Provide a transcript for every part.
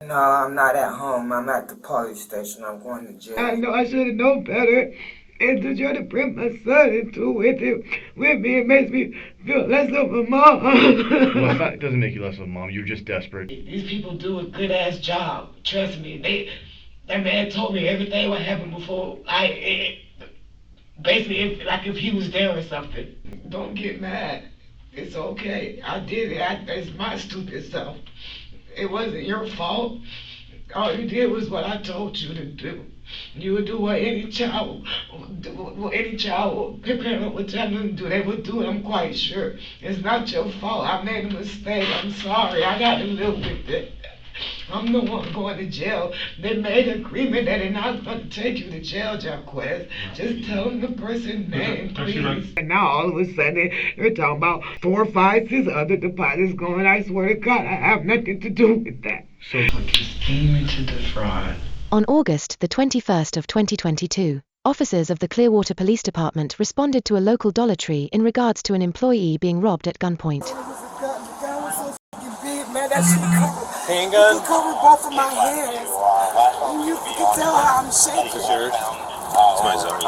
No, I'm not at home. I'm at the police station. I'm going to jail. I know I should have known better. And to try to bring my son into with me, it makes me feel less of a mom. Well, it doesn't make you less of a mom. You're just desperate. These people do a good ass job. Trust me. That man told me everything what happened before. Basically, like if he was there or something. Don't get mad. It's okay. I did it. It's my stupid self. It wasn't your fault. All you did was what I told you to do. You would do what any child, parent would tell them to do. They would do it, I'm quite sure. It's not your fault. I made a mistake. I'm sorry. I got to live with it. I'm the one going to jail. They made an agreement that they're not going to take you to jail, Jaquez. Just tell them the person's name, please. And now all of a sudden they're talking about 4, 5, 6 other deposits going. I swear to God, I have nothing to do with that. So Scheming to defraud. On August the 21st of 2022, officers of the Clearwater Police Department responded to a local Dollar Tree in regards to an employee being robbed at gunpoint. Man, that shit covered. Handgun? It covered both of my hands. And you can tell how I'm shaking. Is yours? It's my zone.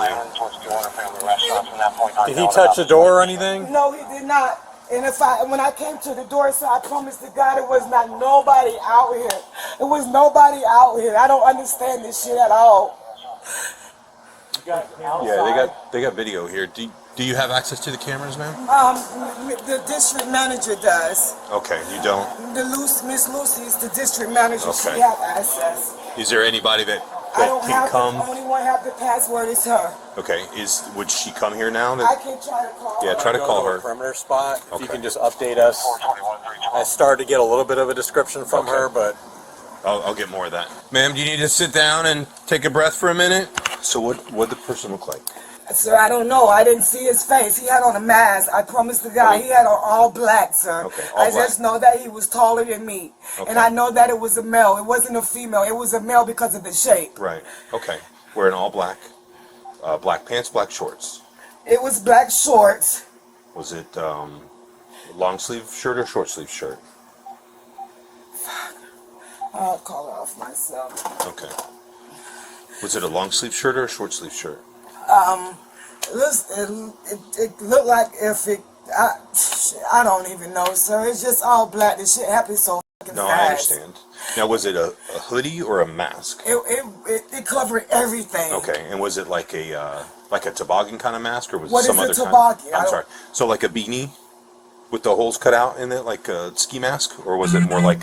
Did he touch the door or anything? No, he did not. And when I came to the door, so I promised to God it was not nobody out here. It was nobody out here. I don't understand this shit at all. Yeah, they got video here. Do you have access to the cameras, ma'am? The district manager does. Okay, you don't. Miss Lucy is the district manager. Okay. She has access. Is there anybody that I don't can have come? The only one have the password is her. Okay, would she come here now? I can try to call her. Yeah, try to call her. Perimeter spot. If you Okay. can just update us. I started to get a little bit of a description from Okay. her, but I'll get more of that. Ma'am, do you need to sit down and take a breath for a minute? So what the person look like? Sir, I don't know. I didn't see his face. He had on a mask. I promised the guy he had on all black, sir. Okay, all I just know that he was taller than me. Okay. And I know that it was a male. It wasn't a female. It was a male because of the shape. Right. Okay. Wearing all black. Black pants, black shorts. It was black shorts. Was it long sleeve shirt or short sleeve shirt? I'll call her off myself. Okay. Was it a long sleeve shirt or a short sleeve shirt? It looked like if it... I don't even know, sir. It's just all black. This shit happened so fucking No, fast. I understand. Now, was it a hoodie or a mask? It covered everything. Okay, and was it like a toboggan kind of mask, or was What it some is a other toboggan? kind? I'm sorry. So like a beanie with the holes cut out in it, like a ski mask, or was it more like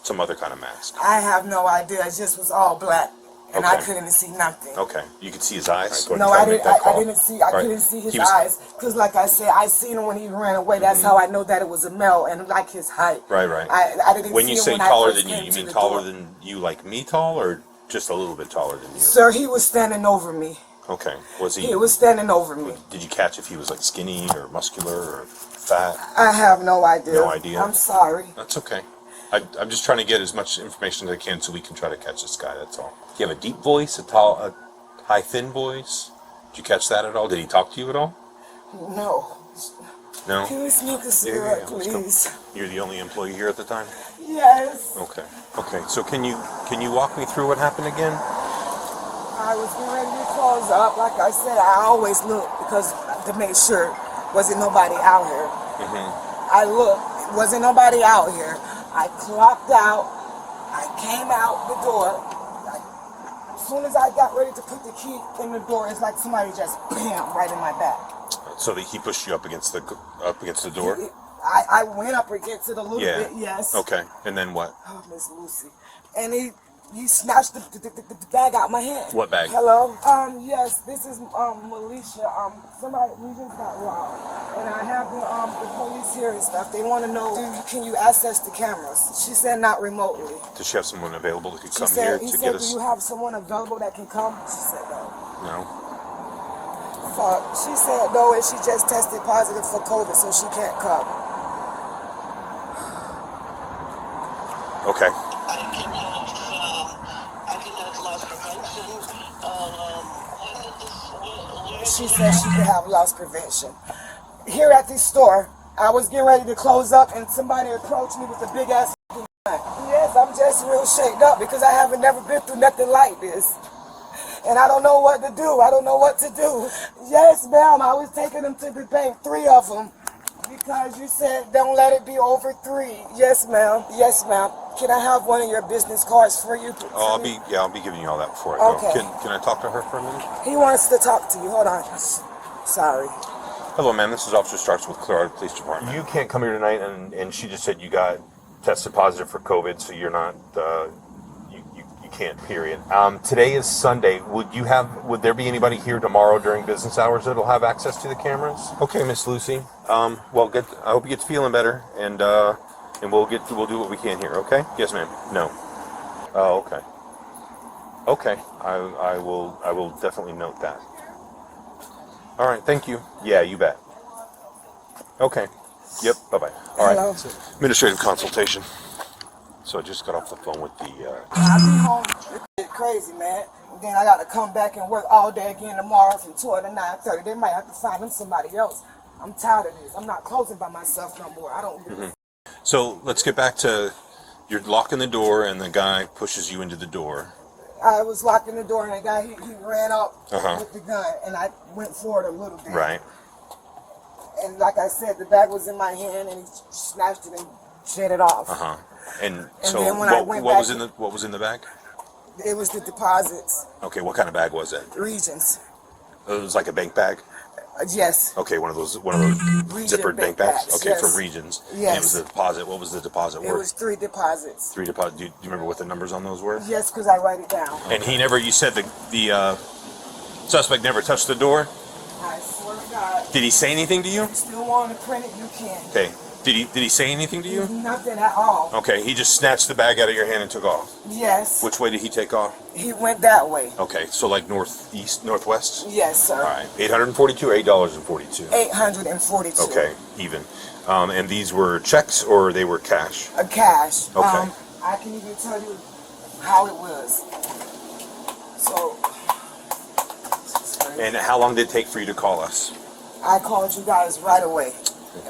some other kind of mask? I have no idea. It just was all black, and I Okay. couldn't see nothing. Okay, you could see his eyes. No, I didn't. I didn't see. I Right. couldn't see his He was- eyes because, like I said, I seen him when he ran away. That's how I know that it was a male, and like his height. Right, right. I didn't. When see you him say when I taller first than you, came you to mean the taller door. than you, like me tall, or just a little bit taller than you? Sir, he was standing over me. Okay. Was he? He was standing over me. Did you catch if he was like skinny or muscular or fat? I have no idea. No idea? I'm sorry. That's okay. I'm just trying to get as much information as I can so we can try to catch this guy. That's all. Do you have a deep voice, a high, thin voice? Did you catch that at all? Did he talk to you at all? No. No. Can we smoke a Yeah, cigarette, let's go. please? You're the only employee here at the time? Yes. Okay. Okay. So can you walk me through what happened again? I was getting ready to close up. Like I said, I always look because to make sure wasn't nobody out here. I looked, wasn't nobody out here. I clocked out. I came out the door. As soon as I got ready to put the key in the door, it's like somebody just bam right in my back. So he pushed you up against the door? I went up against it a little Yeah. bit, yes. Okay. And then what? Oh, Miss Lucy. And he snatched the bag out my hand. What bag? Hello? Yes, this is Militia. Somebody, we just got robbed. And I have the police here and stuff. They want to know, can you access the cameras? She said not remotely. Does she have someone available that could She come said, here he to said, get do us? you have someone available that can come? She said no. No. Fuck. She said no, and she just tested positive for COVID, so she can't come. Okay. She said she could have loss prevention. Here at this store, I was getting ready to close up, and somebody approached me with a big ass gun. Yes, because I'm just real shaked up because I haven't never been through nothing like this. And I don't know what to do. I don't know what to do. Yes, ma'am, I was taking them to the bank, 3 of them. Because you said don't let it be over 3. Yes, ma'am. Yes, ma'am. Can I have one of your business cards for you? Oh, I'll be giving you all that before I go. Okay. Can I talk to her for a minute? He wants to talk to you. Hold on. Sorry. Hello, ma'am. This is Officer Starks with Clearwater Police Department. You can't come here tonight, and she just said you got tested positive for COVID, so you're not. You can't. Period. Today is Sunday. Would there be anybody here tomorrow during business hours that'll have access to the cameras? Okay, Miss Lucy. Well, good. I hope you get to feeling better, and we'll do what we can here. Okay? Yes, ma'am. No. Oh, okay. Okay. I will definitely note that. All right. Thank you. Yeah, you bet. Okay. Yep. Bye bye. All right. Hello. Administrative consultation. So I just got off the phone with the. I'll be home. It's crazy, man. And then I got to come back and work all day again tomorrow from 12 to 9:30. They might have to find them somebody else. I'm tired of this. I'm not closing by myself no more. I don't do this. So let's get back to you're locking the door and the guy pushes you into the door. I was locking the door and the guy, he ran up Uh-huh. with the gun and I went forward a little bit. Right. And like I said, the bag was in my hand and he snatched it and shut it off. Uh-huh. And so then when I what went was back- in the bag? It was the deposits, Okay, what kind of bag was it? Regions. It was like a bank bag. Yes. Okay, one of those Region zippered bank bank bags. bags, Okay, yes. from Regions. Yes. And it was the deposit. What was the deposit It worth? was 3 deposits. 3 deposit. Do you remember what the numbers on those were? Yes, because I write it down. And he never. You said the suspect never touched the door. I swear to God. Did he say anything to you? If you still want to print it, you can. Okay. Did he say anything to you? Nothing at all. Okay. He just snatched the bag out of your hand and took off. Yes. Which way did he take off? He went that way. Okay, so like northeast, northwest. Yes, sir. All right, $842 or $8.42. 842. Okay, even. And these were checks or they were cash? A cash. Okay. I can even tell you how it was. So. And how long did it take for you to call us? I called you guys right away.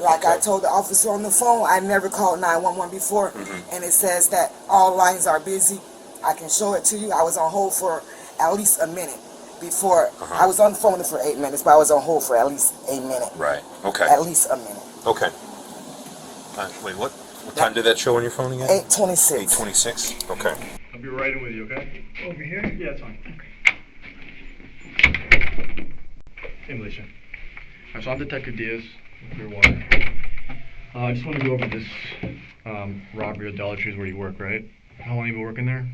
Like I Okay. told the officer on the phone, I never called 911 before, Mm-hmm. and it says that all lines are busy. I can show it to you. I was on hold for at least a minute before. I was on the phone for 8 minutes, but I was on hold for at least a minute. Right. Okay. At least a minute. Okay. Wait, what time did that show on your phone again? 8:26. 8:26. Okay. I'll be right in with you, okay? Over here? Yeah, that's fine. Hey, Militia. Alright, so I'm Detective Diaz, Clearwater. I just want to go over this robbery of Dollar Tree's where you work, right? How long have you been working there?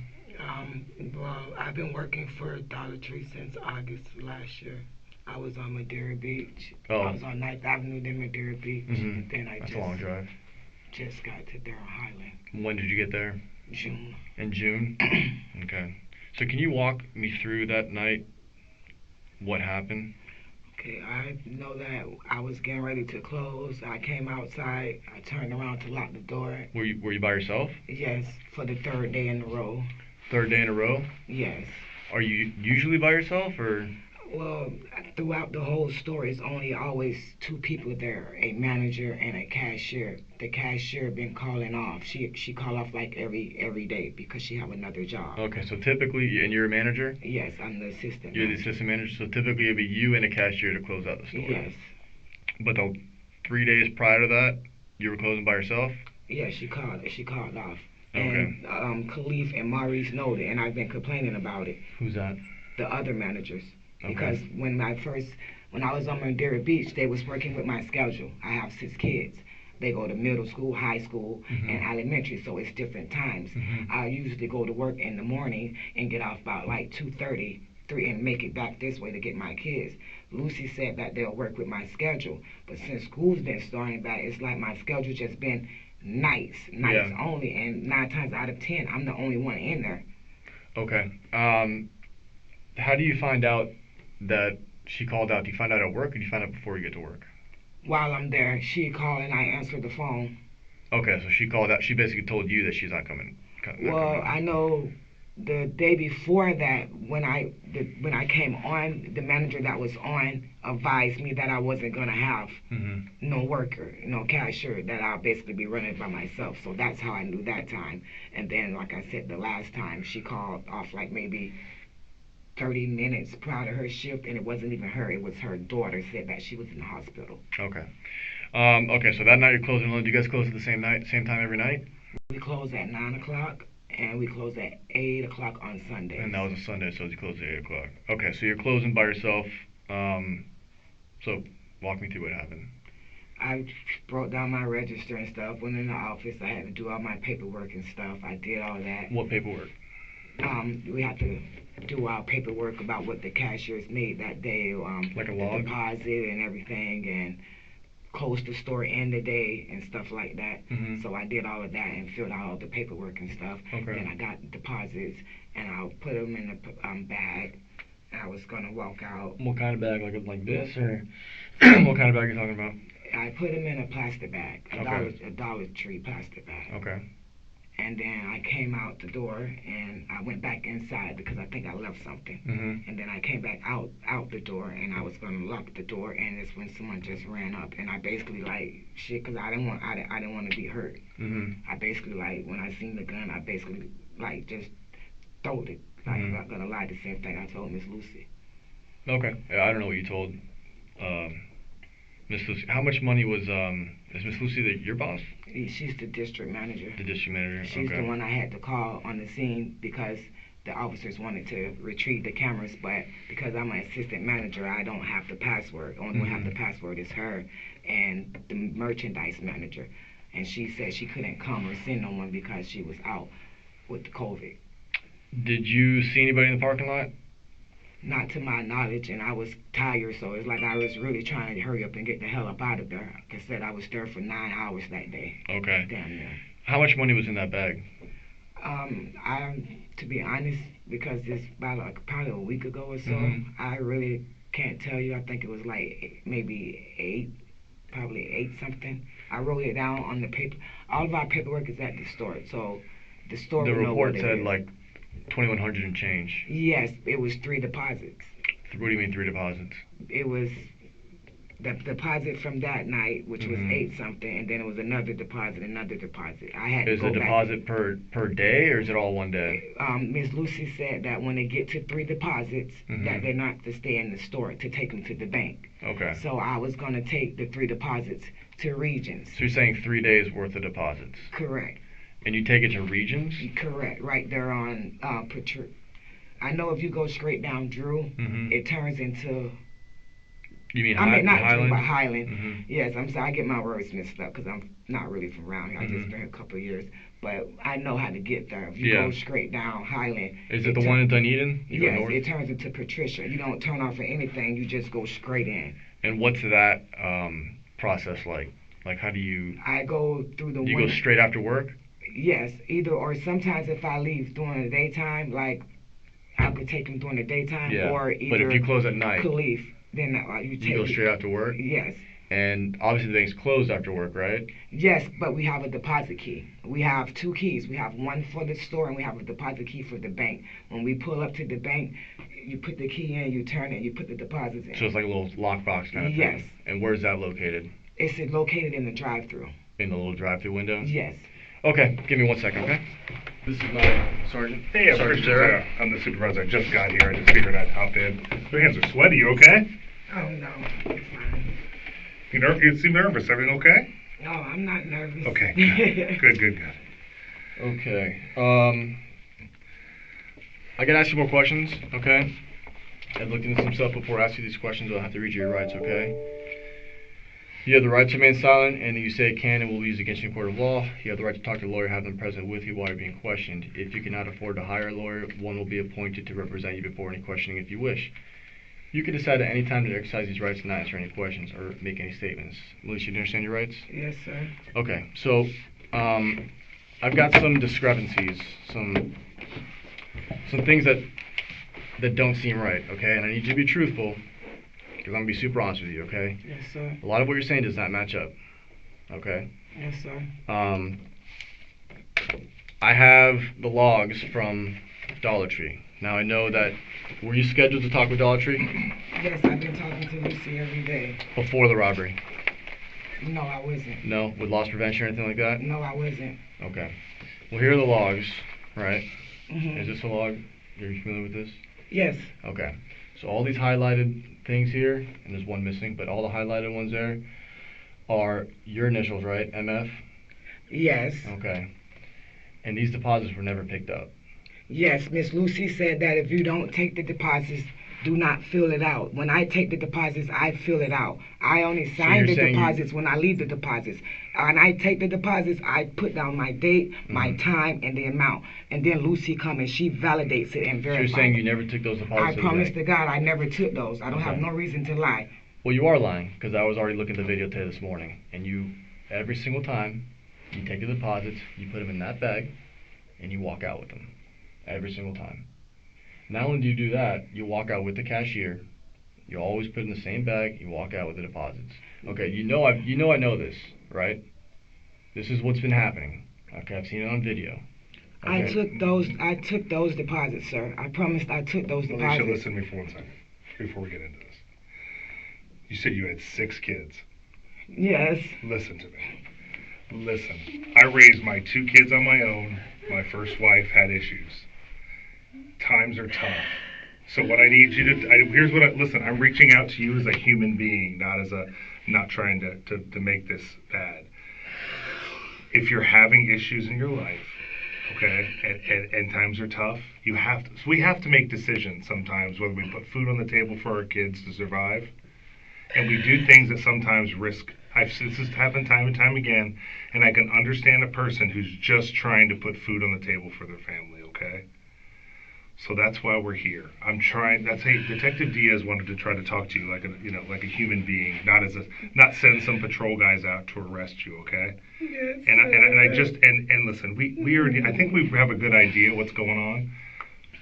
Well, I've been working for Dollar Tree since August last year. I was on Madeira Beach. Oh. I was on 9th Avenue, then Madeira Beach. Mm-hmm. Then I That's a long drive. just got to Darrell Highland, When did you get there? June. In June? Okay. So can you walk me through that night? What happened? Okay, I know that I was getting ready to close. I came outside. I turned around to lock the door. Were you by yourself? Yes, for the 3rd day in a row. 3rd day in a row? Yes. Are you usually by yourself or? Well, throughout the whole store, it's only always 2 people there, a manager and a cashier. The cashier been calling off. She call off like every day because she have another job. Okay, so typically, and you're a manager? Yes, I'm the assistant. You're the manager. assistant manager, so typically it'd be you and a cashier to close out the store. Yes. But the 3 days prior to that, you were closing by yourself? Yeah, she called off. Okay. And Khalif and Maurice know it, and I've been complaining about it. Who's that? The other managers. Okay. Because when I was on Madeira Beach, they was working with my schedule. I have 6 kids. They go to middle school, high school, and elementary, so it's different times. I usually go to work in the morning and get off about like 2:30, 3, and make it back this way to get my kids. Lucy said that they'll work with my schedule, but since school's been starting back, it's like my schedule just been nights Yeah. only, and 9 times out of 10, I'm the only one in there. Okay. How do you find out that she called out? Do you find out at work or do you find out before you get to work? While I'm there, she called and I answered the phone. Okay, so she called out. She basically told you that she's not coming. Well, I know the day before that, when I came on, the manager that was on advised me that I wasn't gonna have no worker, no cashier, that I'll basically be running by myself. So that's how I knew that time. And then, like I said, the last time she called off like maybe 30 minutes prior to her shift, and it wasn't even her, it was her daughter, said that she was in the hospital. Okay. Okay, so that night you're closing alone. Do you guys close at the same time every night? We close at 9 o'clock, and we close at 8 o'clock on Sundays. And that was a Sunday, so you closed at 8 o'clock. Okay, so you're closing by yourself. So walk me through what happened. I broke down my register and stuff, went in the office. I had to do all my paperwork and stuff. I did all that. What paperwork? We had to do our paperwork about what the cashiers made that day, like a the log? deposit and everything, and closed the store in the day and stuff like that. So I did all of that and filled out all the paperwork and stuff. Okay. Then I got deposits, and I put them in the bag. I was gonna walk out. What kind of bag? Like this, or what kind of bag are you talking about? I put them in a plastic bag, a Dollar Tree plastic bag. Okay. And then I came out the door, and I went back inside because I think I left something. And then I came back out the door, and I was gonna lock the door, and it's when someone just ran up, and I basically like shit, cause I didn't want to be hurt. I basically like, when I seen the gun, I basically like just throwed it. Like, I'm not gonna lie, the same thing I told Miss Lucy. Okay. Yeah, I don't know what you told Miss Lucy. How much money was is Miss Lucy your boss? She's the district manager. The district manager. She's okay. the one I had to call on the scene because the officers wanted to retrieve the cameras, but because I'm an assistant manager, I don't have the password. Only one have the password is her and the merchandise manager. And she said she couldn't come or send no one because she was out with the COVID. Did you see anybody in the parking lot? Not to my knowledge, and I was tired, so it's like I was really trying to hurry up and get the hell up out of there. Like I said, I was there for 9 hours that day. Okay. Damn near. How much money was in that bag? To be honest, because it's about probably a week ago or so, I really can't tell you. I think it was like maybe probably 8 something. I wrote it down on the paper. All of our paperwork is at the store, so the store The will know report what said it is. like 2,100 and change. Yes, it was 3 deposits. What do you mean 3 deposits? It was the deposit from that night, which was 8 something, and then it was another deposit. I had to Is go the deposit per day, or is it all one day? Miss Lucy said that when they get to 3 deposits, that they're not to stay in the store, to take them to the bank. Okay. So I was going to take the 3 deposits to Regions. So you're saying 3 days worth of deposits? Correct. And you take it to Regions? Correct. Right there on I know if you go straight down Drew, it turns into. You mean not Highland? Drew, but Highland. Yes, I'm sorry. I get my words mixed up because I'm not really from around here. I just been here a couple of years, but I know how to get there. If you go straight down Highland. Is it the one in Dunedin? Yes, it turns into Patricia. You don't turn off for anything. You just go straight in. And what's that process like? Like, how do you? I go through the. You go straight after work? Yes, either or. Sometimes if I leave during the daytime, like I could take them during the daytime, or either. But if you close at night, leave, then you go straight after work. Yes. And obviously the bank's closed after work, right? Yes, but we have a deposit key. We have 2 keys. We have one for the store, and we have a deposit key for the bank. When we pull up to the bank, you put the key in, you turn it, you put the deposits in. So it's like a little lockbox kind of thing. Yes. And where's that located? It's located in the drive-through. In the little drive-through window? Yes. Okay, give me 1 second, okay? This is my sergeant. Hey, Sergeant Sarah. I'm the supervisor. I just got here. I just figured I'd hop in. Your hands are sweaty. You okay? Oh, no. It's fine. You seem nervous. Everything okay? No, I'm not nervous. Okay. Good. Okay. I can ask you more questions, okay? I looked into some stuff before I ask you these questions. I'll have to read you your rights, okay? You have the right to remain silent. Anything you say can and will be used against you in court of law. You have the right to talk to a lawyer, have them present with you while you're being questioned. If you cannot afford to hire a lawyer, one will be appointed to represent you before any questioning if you wish. You can decide at any time to exercise these rights and not answer any questions or make any statements. Melissa, do you understand your rights? Yes, sir. Okay, so I've got some discrepancies, some things that don't seem right, okay? And I need you to be truthful, because I'm going to be super honest with you, okay? Yes, sir. A lot of what you're saying does not match up, okay? Yes, sir. I have the logs from Dollar Tree. Now I know that, were you scheduled to talk with Dollar Tree Yes, I've been talking to Lucy every day. before the robbery? No, I wasn't. No? With loss prevention or anything like that? No, I wasn't. Okay. Well, here are the logs, right? Hmm. Is this a log? Are you familiar with this? Yes. Okay. So all these highlighted things here, and there's one missing, but all the highlighted ones there are your initials, right? MF? Yes. Okay. And these deposits were never picked up. Yes, Miss Lucy said that if you don't take the deposits, do not fill it out. When I take the deposits, I fill it out. I only sign you're the saying deposits when I leave the deposits. When I take the deposits, I put down my date, my time, and the amount. And then Lucy comes and she validates it and So you're verifies saying it. you never took those I deposits? to the promise bank? to God I never took those. I don't have Okay. no reason to lie. Well, you are lying, because I was already looking at the video today this morning. And you, every single time, you take the deposits, you put them in that bag, and you walk out with them. Every single time. Not only do you do that, you walk out with the cashier. You always put it in the same bag. You walk out with the deposits. Okay, I know this, right? This is what's been happening. Okay, I've seen it on video. I Okay? took those deposits, sir. I promised I took those Alicia, deposits. listen to me for 1 second before we get into this. You said you had 6 kids. Yes. Listen to me. Listen. I raised my 2 kids on my own. My first wife had issues. Times are tough. So what I need you to, here's what listen, I'm reaching out to you as a human being, not trying to make this bad. If you're having issues in your life, okay, and times are tough, we have to make decisions sometimes, whether we put food on the table for our kids to survive, and we do things that sometimes risk. This has happened time and time again, and I can understand a person who's just trying to put food on the table for their family, okay? So that's why we're here. Detective Diaz wanted to try to talk to you like a human being, not send some patrol guys out to arrest you, okay? Yes. And listen, we already, I think we have a good idea what's going on,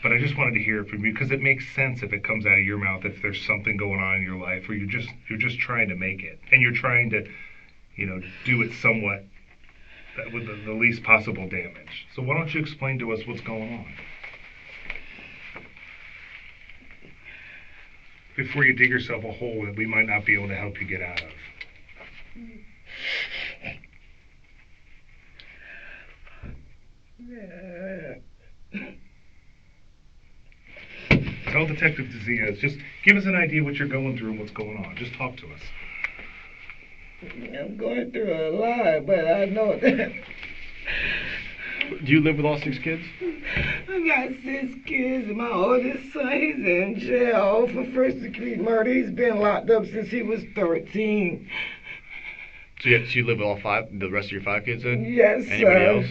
but I just wanted to hear it from you because it makes sense if it comes out of your mouth, if there's something going on in your life where you're just trying to make it, and you're trying to, do it somewhat with the least possible damage. So why don't you explain to us what's going on before you dig yourself a hole that we might not be able to help you get out of? Tell Detective Diaz, just give us an idea what you're going through and what's going on. Just talk to us. I'm going through a lot, but I know that Do you live with all 6 kids? I got 6 kids, and my oldest son, he's in jail for first-degree murder. He's been locked up since he was 13. So you live with all 5, the rest of your 5 kids then? Yes, sir. Anybody else?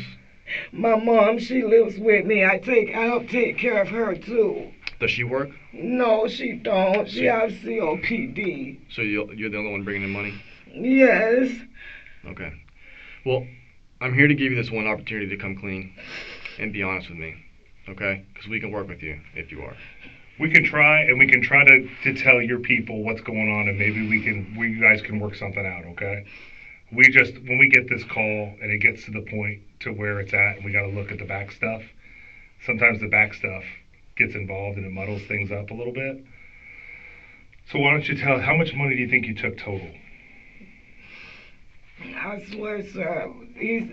My mom, she lives with me. I help take care of her too. Does she work? No, she don't. She has COPD. So you're the only one bringing in money? Yes. Okay. Well, I'm here to give you this one opportunity to come clean and be honest with me, okay? Because we can work with you if you are. We can try, and we can try to tell your people what's going on, and maybe you guys can work something out, okay? When we get this call and it gets to the point to where it's at and we got to look at the back stuff, sometimes the back stuff gets involved and it muddles things up a little bit. So why don't you tell, how much money do you think you took total? I swear, sir,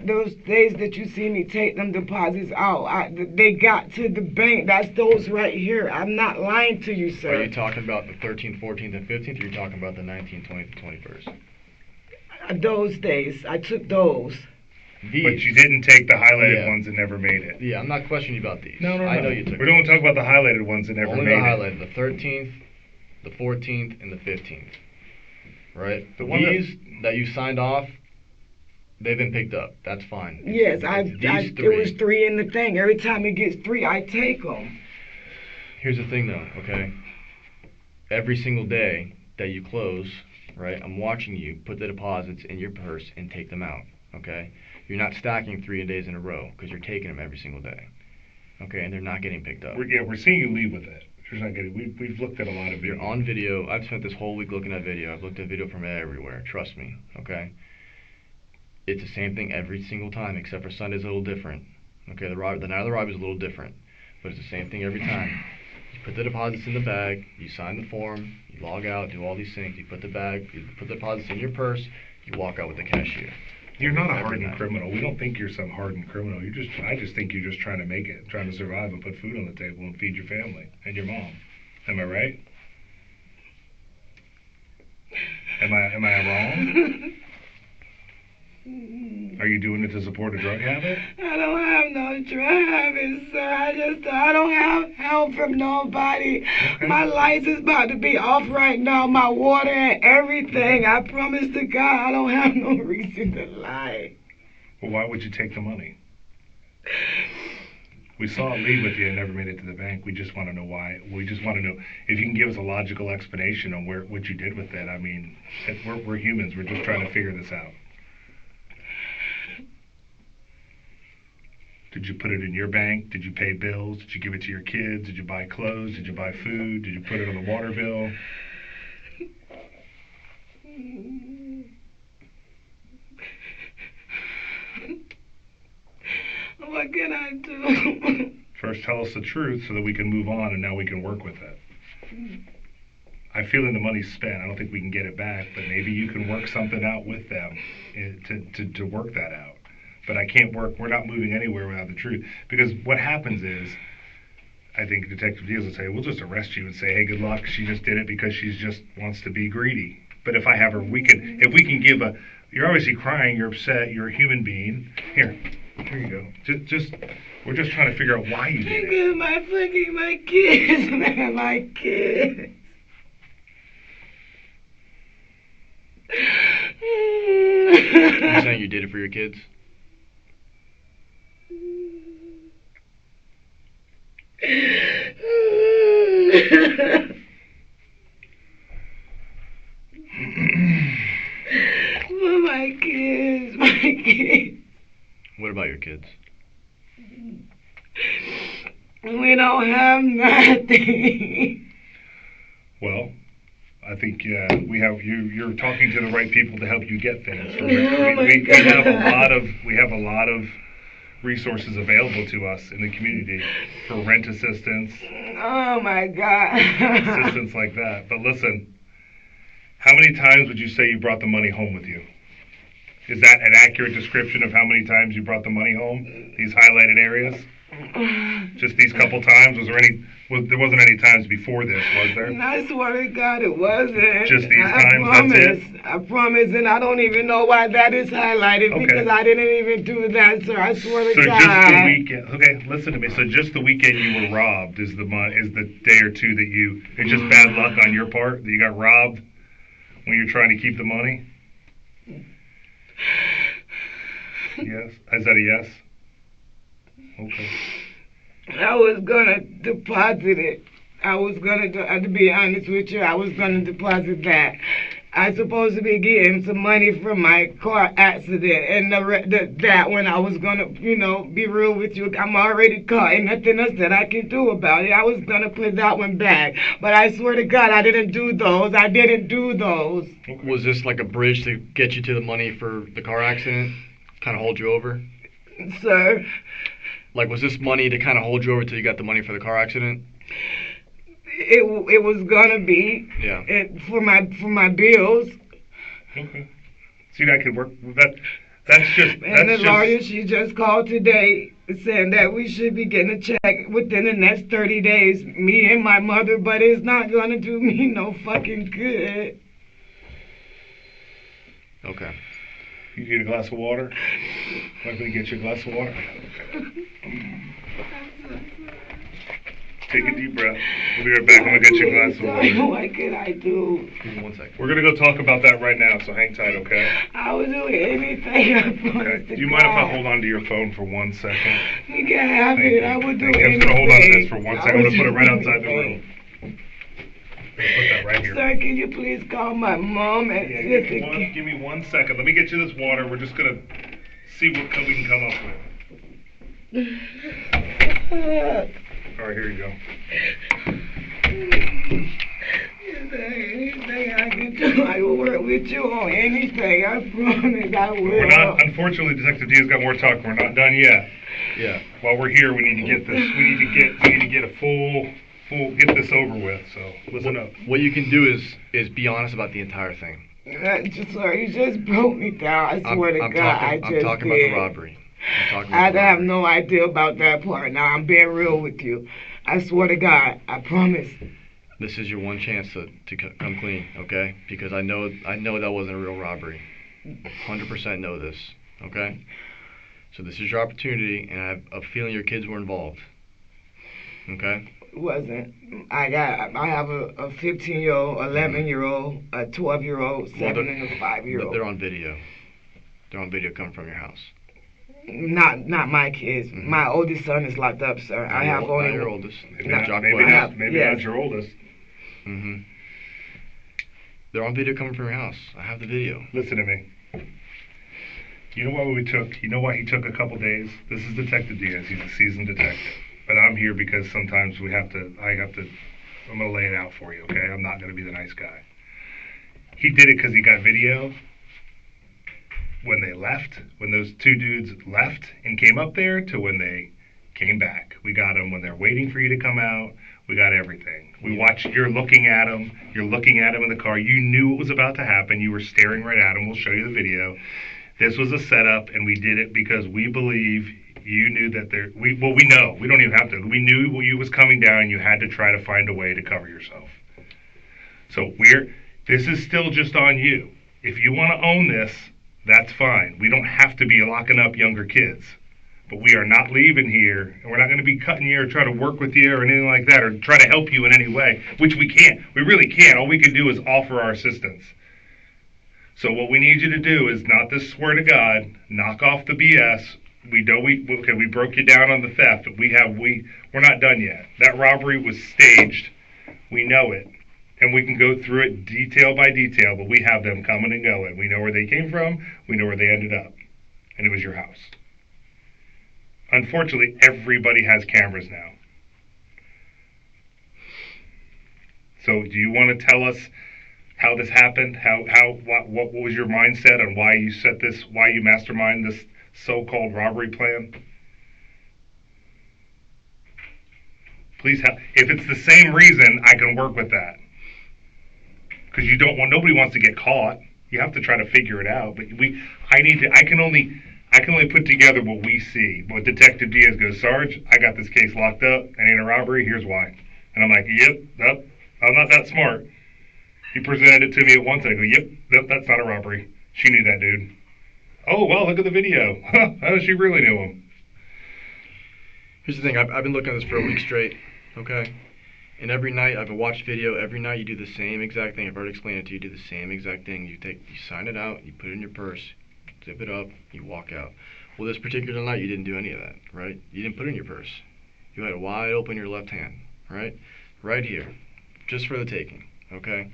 those days that you see me take them deposits out, they got to the bank. That's those right here. I'm not lying to you, sir. Are you talking about the 13th, 14th, and 15th, or are you talking about the 19th, 20th, and 21st? Those days, I took those. These. But you didn't take the highlighted Yeah. ones that never made it. Yeah, I'm not questioning you about these. No. I know you took We don't want to talk about the highlighted ones that never only made the it. highlighted, the 13th, the 14th, and the 15th. Right? The one These that you signed off, they've been picked up. That's fine. Yes, These there was 3 in the thing. Every time it gets 3, I take them. Here's the thing though, okay? Every single day that you close, right, I'm watching you put the deposits in your purse and take them out, okay? You're not stacking 3 days in a row because you're taking them every single day, okay? And they're not getting picked up. We're seeing you leave with it. She's not getting. We've looked at a lot of videos. You're on video. I've spent this whole week looking at video. I've looked at video from everywhere. Trust me, okay? It's the same thing every single time, except for Sunday's a little different. Okay, the night of the robbery is a little different. but it's the same thing every time. You put the deposits in the bag, you sign the form, you log out, do all these things. You put the deposits in your purse, you walk out with the cashier. You're not a hardened criminal. We don't think you're some hardened criminal. I just think you're just trying to make it, trying to survive and put food on the table and feed your family and your mom. Am I right? Am I wrong? Are you doing it to support a drug habit? I don't have no drug habit, sir. I don't have help from nobody. Okay. My lights is about to be off right now, my water and everything. I promise to God I don't have no reason to lie. Well, why would you take the money? We saw it leave with you and never made it to the bank. We just want to know why. We just want to know if you can give us a logical explanation on what you did with it. I mean, we're humans. We're just trying to figure this out. Did you put it in your bank? Did you pay bills? Did you give it to your kids? Did you buy clothes? Did you buy food? Did you put it on the water bill? What can I do? First, tell us the truth so that we can move on and now we can work with it. I feel the money's spent. I don't think we can get it back, but maybe you can work something out with them to work that out. But we're not moving anywhere without the truth. Because what happens is, I think Detective Diaz will say, we'll just arrest you and say, hey, good luck. She just did it because she just wants to be greedy. But if I have her, if we can give you're obviously crying, you're upset, you're a human being. Here you go. We're just trying to figure out why you did it. My kids, man, my kids. You're saying you did it for your kids? My kids. What about your kids? We don't have nothing. Well, I think we have you're talking to the right people to help you get things. We have a lot of resources available to us in the community for rent assistance. Oh my God. Assistance like that. But listen, how many times would you say you brought the money home with you? Is that an accurate description of how many times you brought the money home? These highlighted areas? Just these couple times? There wasn't any times before this, was there? I swear to God it wasn't. Just these times, that's it? I promise, and I don't even know why that is highlighted because I didn't even do that, sir. I swear to God. So just the weekend, okay, listen to me. So just the weekend you were robbed is the day or two that it's just bad luck on your part that you got robbed when you're trying to keep the money? Yes? Is that a yes? Okay. I was gonna deposit it. To be honest with you, I was gonna deposit that. I supposed to be getting some money from my car accident, and that when I was gonna, be real with you, I'm already caught, and nothing else that I can do about it. I was gonna put that one back, but I swear to God, I didn't do those. Okay. Was this like a bridge to get you to the money for the car accident? Kind of hold you over? Sir? Like, was this money to kind of hold you over till you got the money for the car accident? It was gonna be. Yeah. For my bills. Okay. See, that could work. That's just. And the lawyer, she just called today saying that we should be getting a check within the next 30 days, me and my mother, but it's not gonna do me no fucking good. Okay. You need a glass of water? I'm going to get you a glass of water. Take a deep breath. We'll be right back. I'm going to get you a glass of water. What can I do? Give me 1 second. We're going to go talk about that right now, so hang tight, okay? I will do anything. Okay. Do you mind if I hold on to your phone for 1 second? You can have it. I will do anything. I'm just going to hold on to this for 1 second. I'm going to put it right outside the room. I'm going to put that right here. Sir, can you please call my mom and sister? Give me 1 second. Let me get you this water. We're just going to see what we can come up with. All right, here you go. Is there anything I can do? I will work with you on anything. I promise I will. We're not, unfortunately, Detective Diaz got more talk. We're not done yet. Yeah. While we're here, we need to get this. We need to full get this over with. So listen up. What you can do is be honest about the entire thing. You just broke me down. I swear to God, I'm talking about the robbery. I have no idea about that part. Now I'm being real with you. I swear to God, I promise. This is your one chance to come clean, okay? Because I know that wasn't a real robbery. 100% know this, okay? So this is your opportunity, and I have a feeling your kids were involved. Okay? It wasn't. I have a 15-year-old, 11-year-old, a 12-year-old, 7 and a 5-year-old. They're on video. They're on video coming from your house. Not my kids. Mm-hmm. My oldest son is locked up, sir. I have only your oldest. Maybe not your oldest. Mm-hmm. They're on video coming from your house. I have the video. Listen to me. You know why he took a couple days? This is Detective Diaz. He's a seasoned detective. But I'm here because sometimes I'm going to lay it out for you, okay? I'm not going to be the nice guy. He did it because he got video when they left, when those two dudes left and came up there to when they came back. We got them when they're waiting for you to come out. We got everything. We watched, you're looking at him in the car. You knew what was about to happen. You were staring right at him. We'll show you the video. This was a setup, and we did it because we believe you knew that we know. We don't even have to. We knew you was coming down. You had to try to find a way to cover yourself. So this is still just on you. If you want to own this, that's fine. We don't have to be locking up younger kids. But we are not leaving here, and we're not going to be cutting you or try to work with you or anything like that or try to help you in any way, which we can't. We really can't. All we can do is offer our assistance. So what we need you to do is not this swear to God, knock off the BS. We broke you down on the theft, but we're not done yet. That robbery was staged. We know it. And we can go through it detail by detail, but we have them coming and going. We know where they came from. We know where they ended up. And it was your house. Unfortunately, everybody has cameras now. So do you want to tell us how this happened? What was your mindset on why you masterminded this so-called robbery plan? Please if it's the same reason, I can work with that. Because nobody wants to get caught. You have to try to figure it out. But I can only put together what we see. But Detective Diaz goes, Sarge, I got this case locked up. It ain't a robbery. Here's why. And I'm like, yep, I'm not that smart. He presented it to me at once. And I go, yep, that's not a robbery. She knew that dude. Oh, well, look at the video. Oh, she really knew him. Here's the thing. I've been looking at this for a week straight, okay? And every night, I've watched video. Every night, you do the same exact thing. I've already explained it to you. You do the same exact thing. You sign it out. You put it in your purse. Zip it up. You walk out. Well, this particular night, you didn't do any of that, right? You didn't put it in your purse. You had it wide open in your left hand, right? Right here. Just for the taking, okay?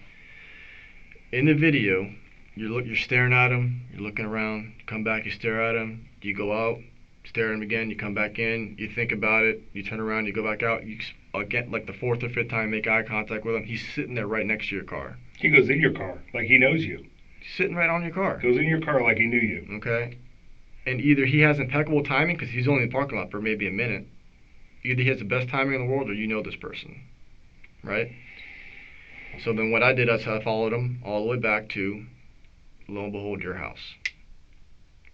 In the video, you're staring at him. You're looking around. You come back. You stare at him. You go out. Stare at him again. You come back in. You think about it. You turn around. You go back out. You again, like the fourth or fifth time, make eye contact with him. He's sitting there right next to your car. He goes in your car like he knows you. He's sitting right on your car. Goes in your car like he knew you. Okay. And either he has impeccable timing because he's only in the parking lot for maybe a minute. Either he has the best timing in the world or you know this person, right? So then what I did is I followed him all the way back to, lo and behold, your house.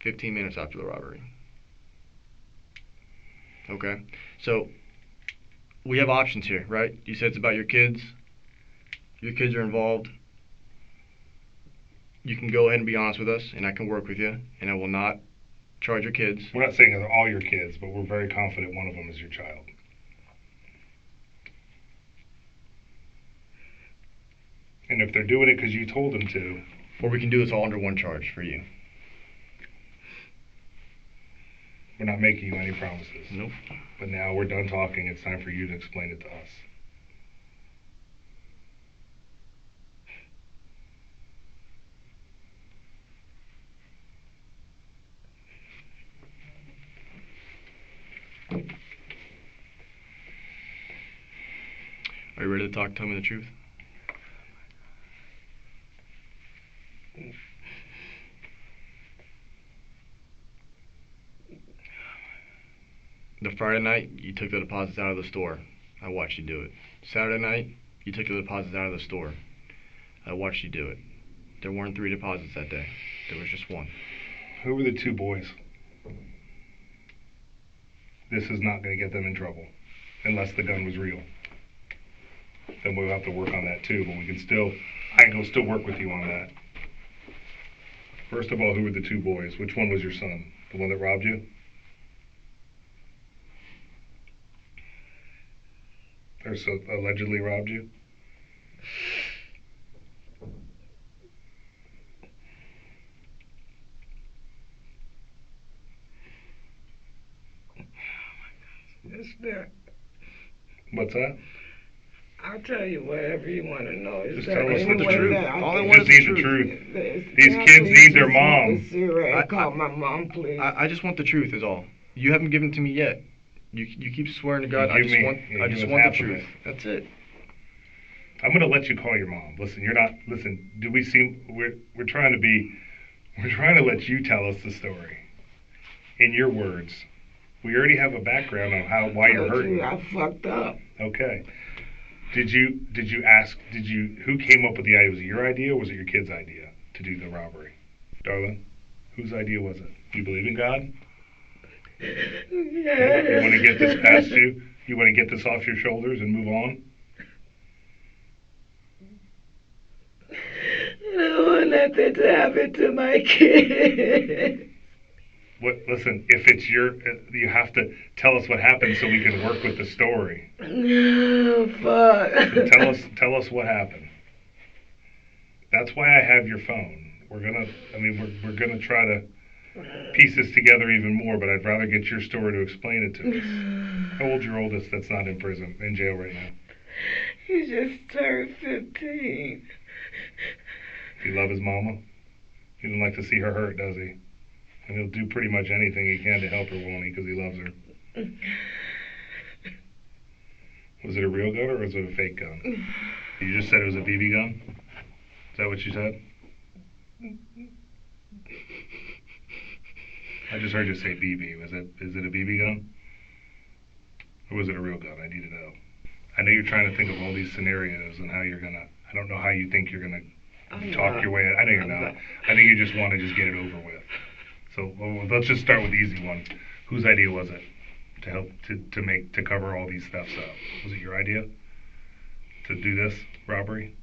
15 minutes after the robbery. Okay. So we have options here, right? You said it's about your kids. Your kids are involved. You can go ahead and be honest with us, and I can work with you, and I will not charge your kids. We're not saying they're all your kids, but we're very confident one of them is your child. And if they're doing it because you told them to. Or we can do this all under one charge for you. We're not making you any promises. Nope. But now we're done talking. It's time for you to explain it to us. Are you ready to tell me the truth? The Friday night, you took the deposits out of the store. I watched you do it. Saturday night, you took the deposits out of the store. I watched you do it. There weren't 3 deposits that day. There was just 1. Who were the 2 boys? This is not going to get them in trouble, unless the gun was real. Then we'll have to work on that too, but I can still work with you on that. First of all, who were the 2 boys? Which one was your son? The one that robbed you? Or so allegedly robbed you? It's there. What's that? I'll tell you whatever you want to know. Just tell us what the truth. truth. All I We want just is need the the truth. truth. These kids need their mom. Call my mom, please. I just want the truth is all. You haven't given it to me yet. You keep swearing to God. I give just me- want yeah, I give just us want the half of truth. it. That's it. I'm gonna let you call your mom. Listen, we're trying to let you tell us the story. In your words. We already have a background on why you're hurting. I fucked up. Okay. Who came up with the idea? Was it your idea or was it your kid's idea to do the robbery? Darling, whose idea was it? You believe in God? You want to get this past you? You want to get this off your shoulders and move on? I don't want nothing to happen to my kid. Listen, if it's you have to tell us what happened so we can work with the story. Oh, fuck. So tell us what happened. That's why I have your phone. We're gonna try to piece this together even more, but I'd rather get your story to explain it to us. How old's your oldest that's not in jail right now? He just turned 15. Does he love his mama? He doesn't like to see her hurt, does he? And he'll do pretty much anything he can to help her, won't he? Because he loves her. Was it a real gun or was it a fake gun? You just said it was a BB gun? Is that what you said? I just heard you say BB. Is it a BB gun? Or was it a real gun? I need to know. I know you're trying to think of all these scenarios and how you're gonna. I don't know how you think you're gonna talk your way. I know you're not. I think you just want to just get it over with. So let's just start with the easy one. Whose idea was it to help to cover all these thefts up? Was it your idea to do this robbery?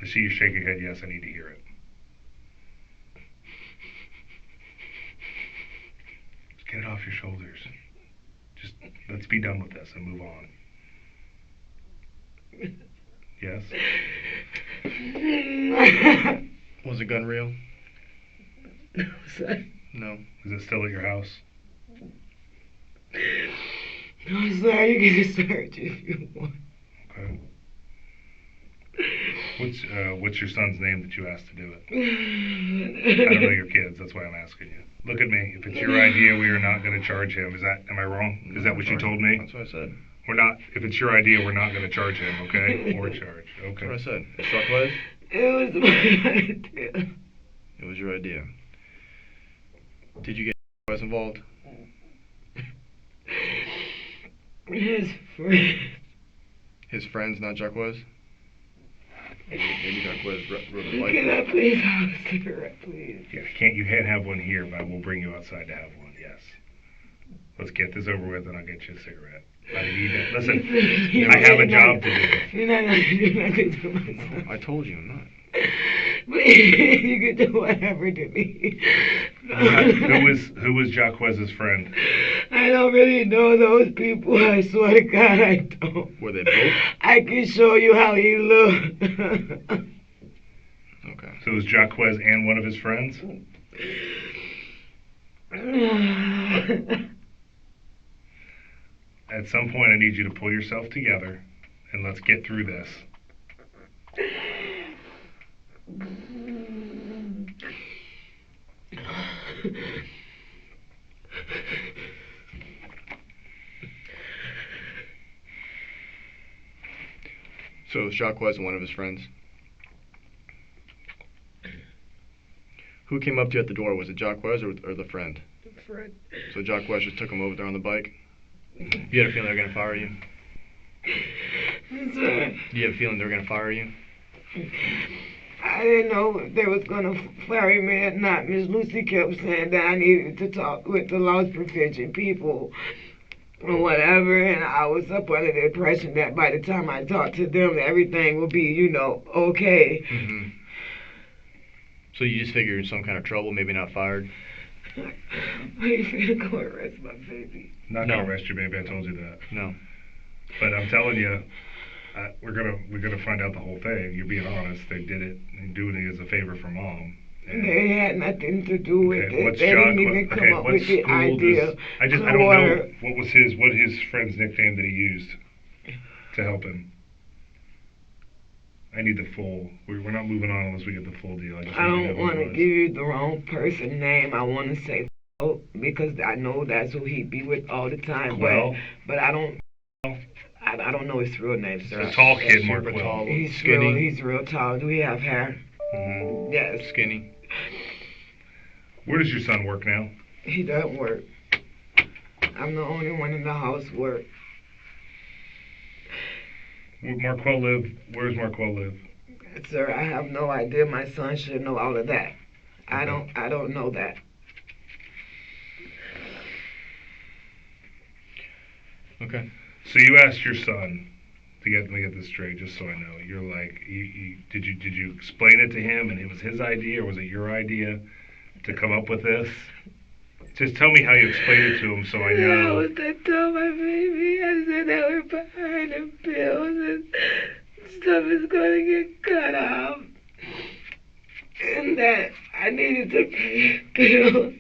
I see you shake your head. Yes, I need to hear it. Just get it off your shoulders. Just let's be done with this and move on. Yes? Was the gun real? No, sir. No. Is it still at your house? No, sir. You can search if you want. Okay. What's your son's name that you asked to do it? I don't know your kids. That's why I'm asking you. Look at me. If it's your idea, we are not going to charge him. Am I wrong? Is that what you told me? That's what I said. We're not. If it's your idea, we're not going to charge him. Okay? Or charge. Okay. That's what I said. It's Chuck It was my idea. It was your idea. Did you get Wes involved? His friend. His friends, not Chuck Wes? Maybe Chuck Wes wrote a Can light. I please have a cigarette, please? Yeah, you can't have one here, but we'll bring you outside to have one. Yes. Let's get this over with, and I'll get you a cigarette. I need it. Listen, I have a job to do. You're not going to do nothing to myself. I told you I'm not. Please, you can do whatever to me. Who was Jacquez's friend? I don't really know those people. I swear to God, I don't. Were they both? I can show you how he looked. Okay. So it was Jacquez and one of his friends? At some point, I need you to pull yourself together and let's get through this. So it was Jacques Wes and one of his friends? Who came up to you at the door? Was it Jacques Wes or the friend? The friend. So Jacques Wes just took him over there on the bike? You had a feeling they were gonna fire you? Sir, You have a feeling they were gonna fire you? I didn't know if they was gonna fire me or not. Miss Lucy kept saying that I needed to talk with the loss prevention people or whatever, and I was up under the impression that by the time I talked to them, everything would be, okay. Mm-hmm. So you just figured you're in some kind of trouble, maybe not fired? Are you finna go arrest my baby? Not No. gonna arrest you, baby. I told you that. No. But I'm telling you, we're gonna find out the whole thing. You're being honest. They did it and doing it as a favor for mom. And They had nothing to do with okay, it. what's They John? didn't even come okay, up what with the school idea. does? I don't know Clearwater. what his friend's nickname that he used to help him. I need the full. We're not moving on unless we get the full deal. I just I need to don't know who want it to was. give you the wrong person name. I want to say because I know that's who he be with all the time. Well, but I don't. I don't know his real name, sir. the tall kid, Super Mark tall. Will. He's real tall. Do he have hair? Mm-hmm. Yes. Skinny. Where does your son work now? He doesn't work. I'm the only one in the house work. Where Marquell live? Where's Marquell live? Sir, I have no idea. My son should know all of that. I don't know that. Okay. So you asked your son to let me get this straight, just so I know. You're like, did you explain it to him, and it was his idea, or was it your idea to come up with this? Just tell me how you explained it to him, so I know. I told my baby. I said that we're behind the bills and stuff is gonna get cut off, and that I needed to pay bills.